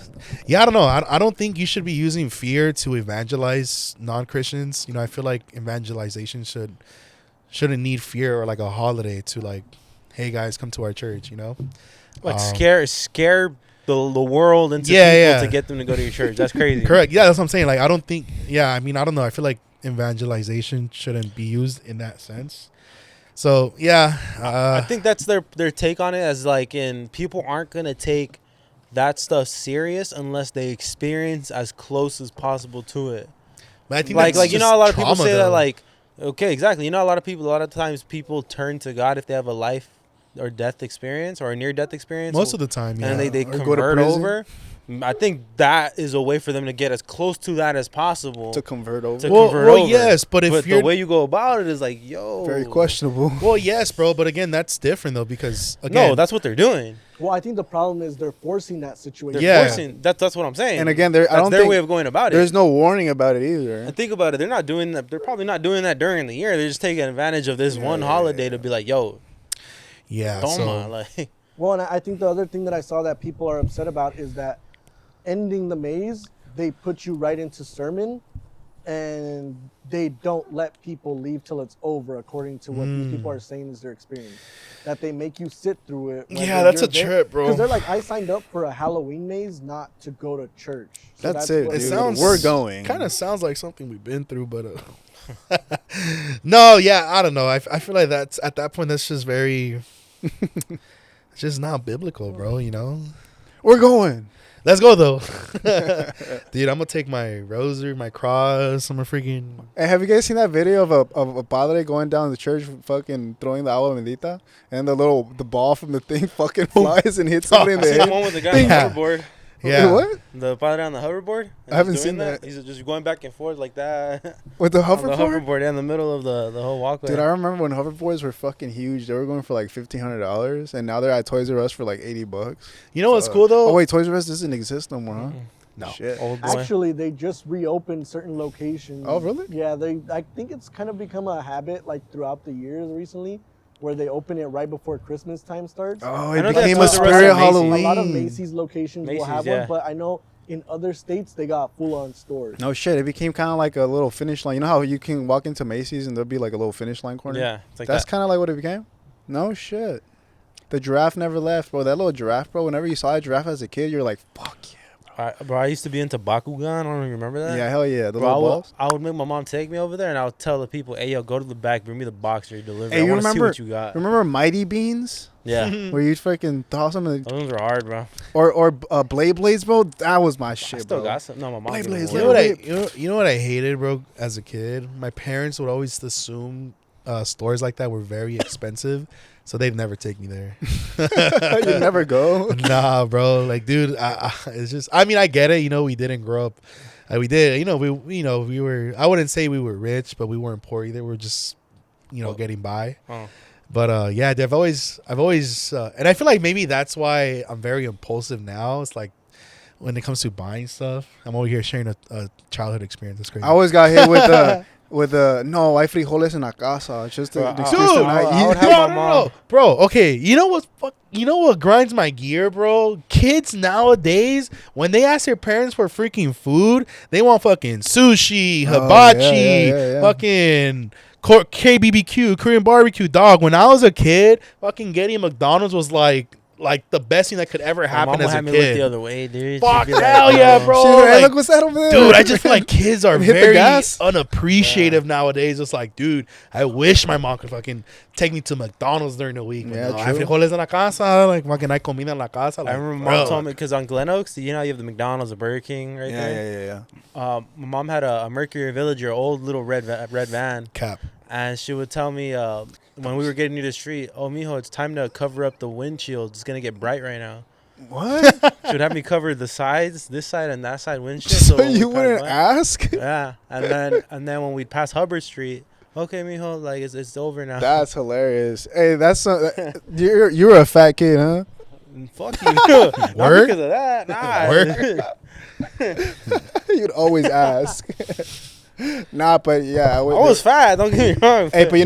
I don't know. I don't think you should be using fear to evangelize non-Christians. You know, I feel like evangelization shouldn't need fear or like a holiday to like, hey guys, come to our church. You know, like scare the world into people to get them to go to your church. That's crazy. Correct. Yeah, that's what I'm saying. Like, I don't think. Yeah, I mean, I don't know. I feel like evangelization shouldn't be used in that sense. So yeah, I think that's their take on it, as like people aren't gonna take that stuff serious unless they experience as close as possible to it. But I think like a lot of people say that like, okay, exactly. A lot of times people turn to God if they have a life or death experience or a near death experience. Most of the time, yeah. And they convert over. I think that is a way for them to get as close to that as possible. To convert over. Well, yes, but the way you go about it is like, very questionable. Well, yes, bro, but again, that's different though, because again, no, that's what they're doing. Well, I think the problem is they're forcing that situation. They're forcing. That's what I'm saying. And again, that's their way of going about it. There's no warning about it either. And think about it. They're not doing that. They're probably not doing that during the year. They're just taking advantage of this one holiday to be like, yo. Yeah. Like. Well, and I think the other thing that I saw that people are upset about is that ending the maze, they put you right into sermon, and they don't let people leave till it's over, according to what these people are saying is their experience. That they make you sit through it. Yeah, that's a trip, bro. Because they're like, I signed up for a Halloween maze, not to go to church. So that's it. It sounds. We're going. Kind of sounds like something we've been through, but no, yeah, I don't know. I feel like that's at that point. That's just very. It's just not biblical, bro. You know. We're going. Let's go though, dude. I'm gonna take my rosary, my cross. I'm gonna freaking. Hey, have you guys seen that video of a padre going down the church, fucking throwing the agua bendita, and the ball from the thing fucking flies and hits somebody in the head? The one with the guy on the hoverboard. Yeah. What? The padre on the hoverboard. I haven't seen that. He's just going back and forth like that. With the hoverboard? The hoverboard in the middle of the whole walkway. Dude, I remember when hoverboards were fucking huge. They were going for like $1,500, and now they're at Toys R Us for like $80. You know what's cool though? Oh wait, Toys R Us doesn't exist no more, huh? No. Shit. Old boy. Actually, they just reopened certain locations. Oh, really? Yeah, I think it's kind of become a habit like throughout the years recently where they open it right before Christmas time starts. Oh, I it know became a that's what the spirit rest of Halloween. Macy's- A lot of Macy's locations will Macy's, have yeah. one, but I know in other states they got full-on stores. No shit, it became kind of like a little finish line. You know how you can walk into Macy's and there'll be like a little finish line corner? Yeah, it's like That's that. kind of like what it became. No shit. The giraffe never left, bro. That little giraffe, bro. Whenever you saw a giraffe as a kid, you're like, fuck yeah. Bro, I used to be into Bakugan. I don't even remember that. Yeah, hell yeah. The Bro, little balls. I would make my mom take me over there, and I would tell the people, "Hey, yo, go to the back, bring me the box you're delivering. Hey, I you want to see remember- what you got." Remember Mighty Beans? Yeah, Where you freaking toss them in the, those are hard, bro. or Blade Blades, bro? That was my shit, I still bro. got some. No, my mom. Blade gave me Blades, one. You know what I hated, bro, as a kid? My parents would always assume stores like that were very expensive, so they'd never take me there. You never go. Nah, bro. Like, dude, it's just. I mean, I get it. You know, we didn't grow up. We did. You know, we were. I wouldn't say we were rich, but we weren't poor either. We were just, getting by. Oh. But yeah, I've always, and I feel like maybe that's why I'm very impulsive now. It's like when it comes to buying stuff, I'm over here sharing a childhood experience. That's crazy. I always got hit with no, hay frijoles en la casa. It's just Bro, the excuse dude, to not I eat. would have my mom. Bro, okay, you know what grinds my gear, bro? Kids nowadays, when they ask their parents for freaking food, they want fucking sushi, hibachi, yeah. fucking KBBQ, Korean barbecue. Dog, when I was a kid, fucking getting McDonald's was like the best thing that could ever My happen mom would as a have me look the kid. other way, dude. Fuck, She'd be hell like, yeah, "Oh." bro. Shit, hey, Like, look what's that over there, dude, I just feel like kids are Hit the very gas. unappreciative nowadays. It's like, dude, I wish my mom could fucking take me to McDonald's during the week. Yeah, Hay true. frijoles en la casa, like fucking hay comida en la casa. Like, I remember bro. mom told me because on Glen Oaks, you know, how you have the McDonald's, the Burger King, right there. Yeah. My mom had a Mercury Villager, old little red van, Cap. and she would tell me when we were getting near the street, "Oh, mijo, it's time to cover up the windshield. It's gonna get bright right now." What? She would have me cover the sides, this side and that side windshield. So when you we passed wouldn't by- ask? Yeah, and then when we'd pass Hubbard Street, okay, mijo, like it's over now. That's hilarious. Hey, that's you're a fat kid, huh? Fuck you. Not Word? because of that. Nah. Word? You'd always ask. Nah, but yeah, I was fat. Don't get me wrong. Hey, but you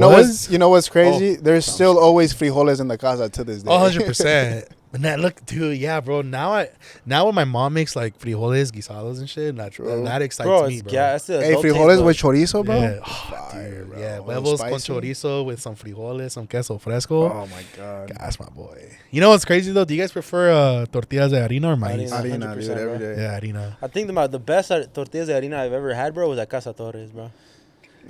know what's crazy? Oh, There's still always frijoles in the casa to this day. 100%. And that look, dude, yeah, bro. Now when my mom makes like frijoles, guisados and shit, that excites bro, me, it's bro. that's the Hey, adult taste frijoles bud. with chorizo, bro. Yeah. Fire, Dude, bro. yeah, A little huevos con spicy. chorizo with some frijoles, some queso fresco. Oh my god. That's my boy. You know what's crazy though? Do you guys prefer tortillas de harina or maíz? Harina. Harina, dude, 100%, every bro. day. Yeah, harina. I think the best tortillas de harina I've ever had, bro, was at Casa Torres, bro.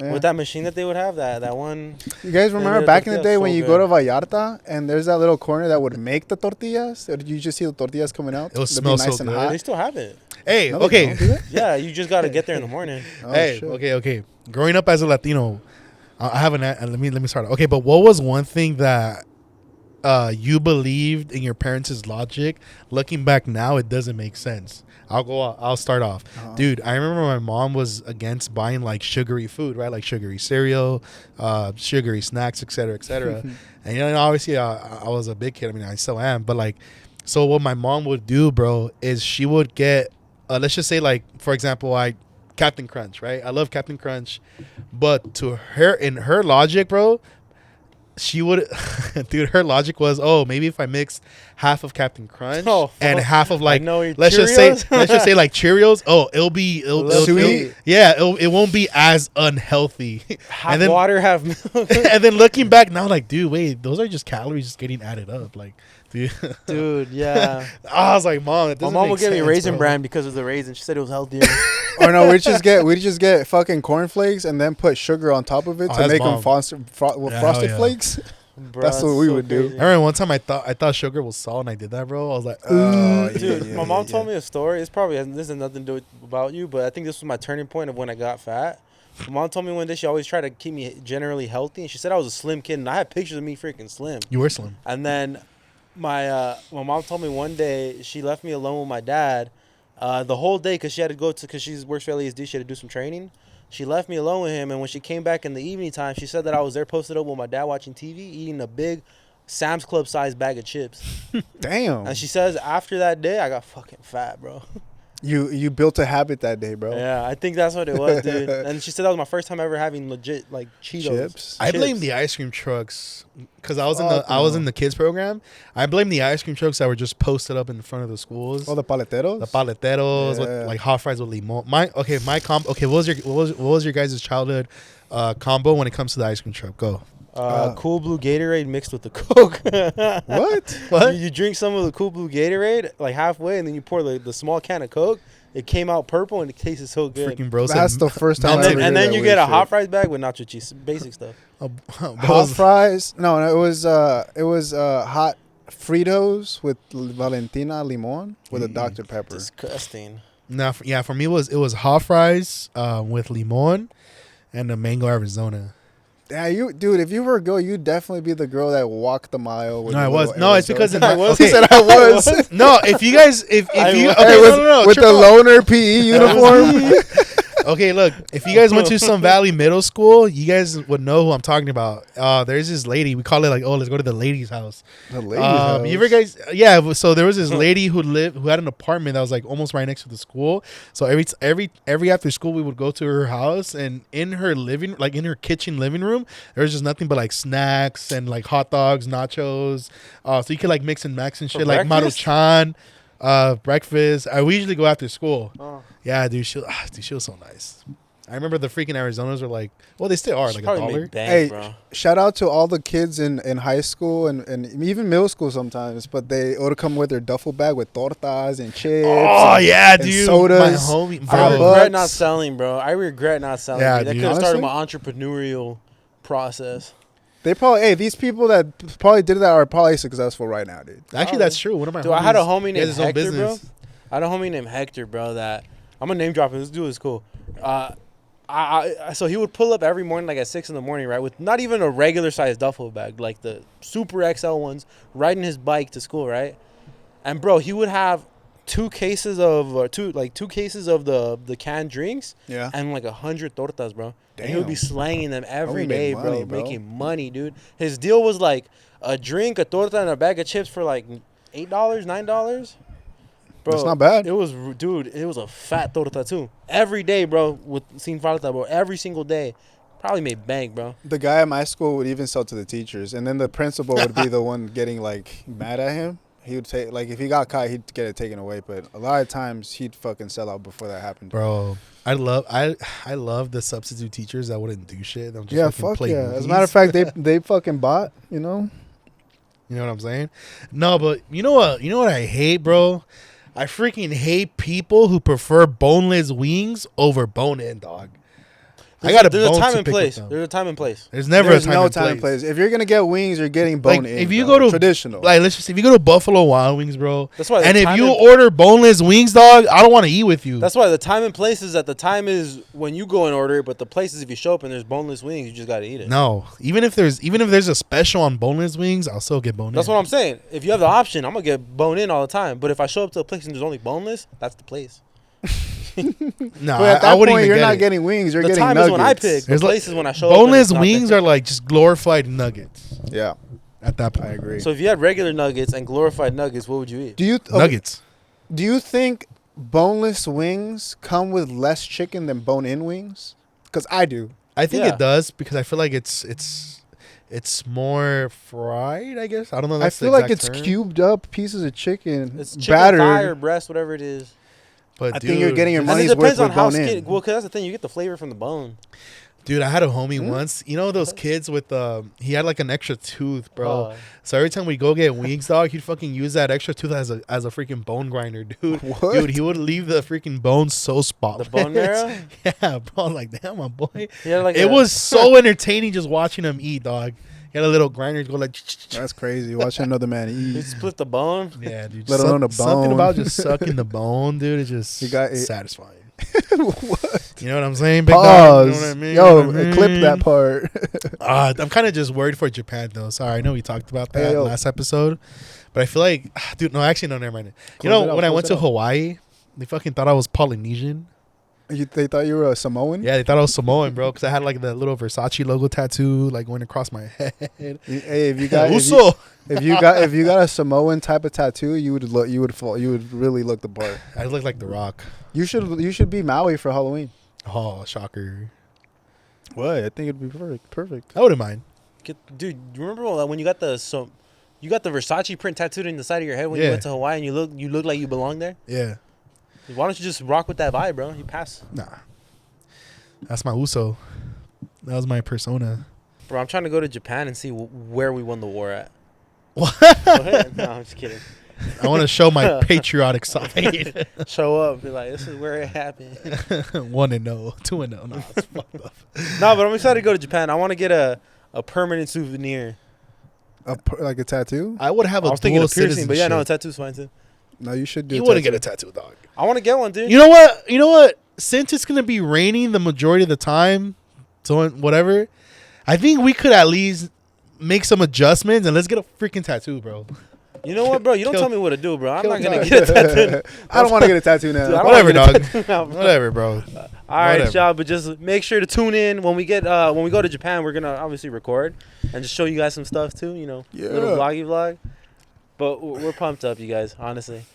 Yeah. With that machine that they would have, that one. You guys remember the back in the tortillas day so when you good. go to Vallarta and there's that little corner that would make the tortillas? Or did you just see the tortillas coming out? It would They'd smell be nice so and good. hot. They still have it. Hey, No, they okay. don't, do they? Yeah, you just gotta get there in the morning. Oh, Hey, shit. okay. Growing up as a Latino, I have let me start. Okay, but what was one thing that you believed in your parents' logic? Looking back now, it doesn't make sense. I'll start off. Dude, I remember my mom was against buying like sugary food, right? Like sugary cereal, sugary snacks, etc., etc. And obviously I was a big kid. I mean, I still am, but like, so what my mom would do, bro, is she would get let's just say, like, for example, Captain Crunch, right? I love Captain Crunch, but to her, in her logic, bro, she would, dude, her logic was, oh, maybe if I mixed half of Captain Crunch and half of like, let's just say like Cheerios, it'll be Sweet. it won't be as unhealthy. Half And then- water, half milk. And then looking back now, like, dude, wait, those are just calories just getting added up, like, dude. Dude, yeah. I was like, mom, it My doesn't mom make would give me sense, Raisin bro. Bran because of the raisin. She said it was healthier. Or no, we just get fucking cornflakes and then put sugar on top of it to that's make them bomb. with Yeah, frosted hell yeah. flakes. Bro, That's what we would do. crazy. I remember one time I thought sugar was salt and I did that, bro. I was like, Oh, yeah, Dude, yeah, my mom yeah, told me a story. This has nothing to do about you, but I think this was my turning point of when I got fat. My mom told me one day she always tried to keep me generally healthy, and she said I was a slim kid, and I had pictures of me freaking slim. you were slim. And then my mom told me one day she left me alone with my dad the whole day because she had to go to, because she works for LASD, she had to do some training. She left me alone with him, and when she came back in the evening time, she said that I was there posted up with my dad watching TV, eating a big Sam's Club sized bag of chips. Damn. And she says after that day, I got fucking fat, bro. You built a habit that day, bro. Yeah, I think that's what it was, dude. And she said that was my first time ever having legit like Cheetos. Chips. I blame the ice cream trucks because I was in the kids program. I blame the ice cream trucks that were just posted up in front of the schools. Oh, the paleteros. The paleteros Yeah. with like hot fries with limon. My combo. Okay, what was your guys' childhood combo when it comes to the ice cream truck? Go. Cool Blue Gatorade mixed with the Coke. What? You drink some of the Cool Blue Gatorade like halfway, and then you pour the small can of Coke. It came out purple and it tasted so good. Freaking bro. That's the first time. And then you get a hot fries bag with nacho cheese, basic stuff. Hot fries? No, it was hot Fritos with Valentina limon with a Dr. Pepper. Disgusting. For me it was hot fries with limon and a mango Arizona. Yeah, dude, if you were a girl, you'd definitely be the girl that walked the mile. With No, I was. little No, it's Arizona. because I was. He said I was. No, if you guys, if you, okay, Hey, with triple- the loner PE uniform. Okay, look, if you guys went to some Valley Middle School, you guys would know who I'm talking about. There's this lady, we call it like, let's go to the lady's house. The lady's house. You ever guys, so there was this lady who had an apartment that was like almost right next to the school. So every after school we would go to her house, and in her in her kitchen living room, there was just nothing but like snacks and like hot dogs, nachos. So you could like mix and max and shit, like Maruchan, breakfast. We usually go after school. Oh. Yeah, dude, she was so nice. I remember the freaking Arizonas were like, well, they still are like $1. Hey, bro. shout out to all the kids in high school and even middle school sometimes, but they would come with their duffel bag with tortas and chips. Oh, yeah, and dude. sodas. My homie, I bro. regret not selling, bro. I regret not selling. Yeah, That dude. could have started my Honestly? entrepreneurial process. They probably, these people that probably did that are probably successful right now, dude. Actually, that's true. One of my Dude, homies, I had a homie he has named his own Hector, bro. business. I had a homie named Hector, bro, that I'm gonna name drop him. This dude is cool. So he would pull up every morning like at 6 a.m, right, with not even a regular sized duffel bag, like the super XL ones, riding his bike to school, right? And bro, he would have two cases of the canned drinks, Yeah. and like 100 tortas, bro. And he Damn. would be slanging them every Homie day, made money, bro. making money, dude. His deal was like a drink, a torta, and a bag of chips for like $8, $9. Bro, That's not bad. It was a fat torta too. Every day, bro, with sin falta, bro. Every single day. Probably made bank, bro. The guy at my school would even sell to the teachers, and then the principal would be the one getting like mad at him. He would take, like, if he got caught, he'd get it taken away. But a lot of times he'd fucking sell out before that happened. Bro, I love the substitute teachers that wouldn't do shit. They'll just Yeah, fucking fuck play yeah. movies. As a matter of fact, they fucking bought, you know. You know what I'm saying? No, but you know what? You know what I hate, bro? I freaking hate people who prefer boneless wings over bone-in, dog. There's a time and place. There's a time and place. There's never There's a time no and time and place. place. If you're gonna get wings, you're getting bone in. If you bro. go to traditional, like let's just say if you go to Buffalo Wild Wings, bro. That's why. And if you order boneless wings, dog, I don't want to eat with you. That's why the time and place is that the time is when you go and order it, but the place is if you show up and there's boneless wings, you just gotta eat it. No, even if there's a special on boneless wings, I'll still get bone in. That's what I'm saying. If you have the option, I'm gonna get bone in all the time. But if I show up to a place and there's only boneless, that's the place. No, but at that I wouldn't point, even you're get not it. getting wings. You're The getting time nuggets. is when I pick. The There's place is when I show up. and boneless it's not wings there. are like just glorified nuggets. Yeah, At that point, I agree. So if you had regular nuggets and glorified nuggets, what would you eat? do you nuggets. Do you think boneless wings come with less chicken than bone-in wings? Because I do. I think Yeah. it does because I feel like it's more fried. I guess I don't know. I That's the feel like exact it's term. cubed up pieces of chicken, It's chicken battered. thigh or breast, whatever it is. But I think you're getting your And it money's depends worth on with how bone-in. skinny. Well, because that's the thing, you get the flavor from the bone. Dude, I had a homie once. You know those kids with he had like an extra tooth, bro. Oh. So every time we go get wings, dog, he'd fucking use that extra tooth as a freaking bone grinder, dude. What? Dude, he would leave the freaking bone so spotless. The bone marrow? Yeah, bro. Like, damn, my boy. He had like It a- was so entertaining just watching him eat, dog. He had a little grinder to go like. That's crazy. Watching another man You eat. split the bone. Yeah, dude. Let alone the Something bone. about just sucking the bone, dude. It's just You got it. satisfying. What? You know what I'm saying? Big Pause. dog? You know what I mean? Yo, You know what I mean? clip that part. I'm kind of just worried for Japan, though. Sorry, I know we talked about that Hey, yo. last episode, but I feel like, dude, no, actually, no, never mind. You Close it know, out, when I close went it to out. Hawaii, they fucking thought I was Polynesian. They thought you were a Samoan? Yeah, they thought I was Samoan, bro, because I had like the little Versace logo tattoo like going across my head. Hey, if you got if you got a Samoan type of tattoo, you would really look the part. I look like The Rock. You should be Maui for Halloween. Oh, shocker. What? I think it'd be perfect. I wouldn't mind. Dude, you remember when you got the Versace print tattooed in the side of your head when you went to Hawaii and you look like you belong there? Yeah. Why don't you just rock with that vibe, bro? You pass. Nah. That's my Uso. That was my persona. Bro, I'm trying to go to Japan and see where we won the war at. What? Go ahead. No, I'm just kidding. I want to show my patriotic side. Show up. Be like, this is where it happened. 1-0. 2-0. No, it's fucked up. No, but I'm excited to go to Japan. I want to get a permanent souvenir. Like a tattoo? I would have a I was thinking dual of piercing, citizenship. but yeah, no, a tattoo's fine too. No, you should do. You wouldn't get a tattoo, dog. I want to get one, dude. You know what? Since it's gonna be raining the majority of the time, so whatever, I think we could at least make some adjustments and let's get a freaking tattoo, bro. You know what, bro? You don't tell me what to do, bro. I'm not gonna get a tattoo. I don't want to get a tattoo now. Dude, Whatever, dog. Whatever, bro. All right, y'all. But just make sure to tune in when we go to Japan. We're gonna obviously record and just show you guys some stuff too. You know, little vlog. But we're pumped up, you guys. Honestly,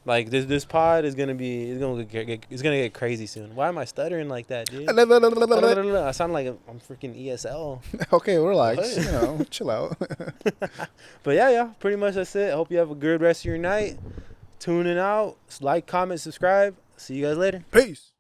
like this pod is gonna get crazy soon. Why am I stuttering like that, dude? I sound like I'm freaking ESL. Okay, relax. Chill out. But yeah, pretty much that's it. I hope you have a good rest of your night. Tuning out. Like, comment, subscribe. See you guys later. Peace.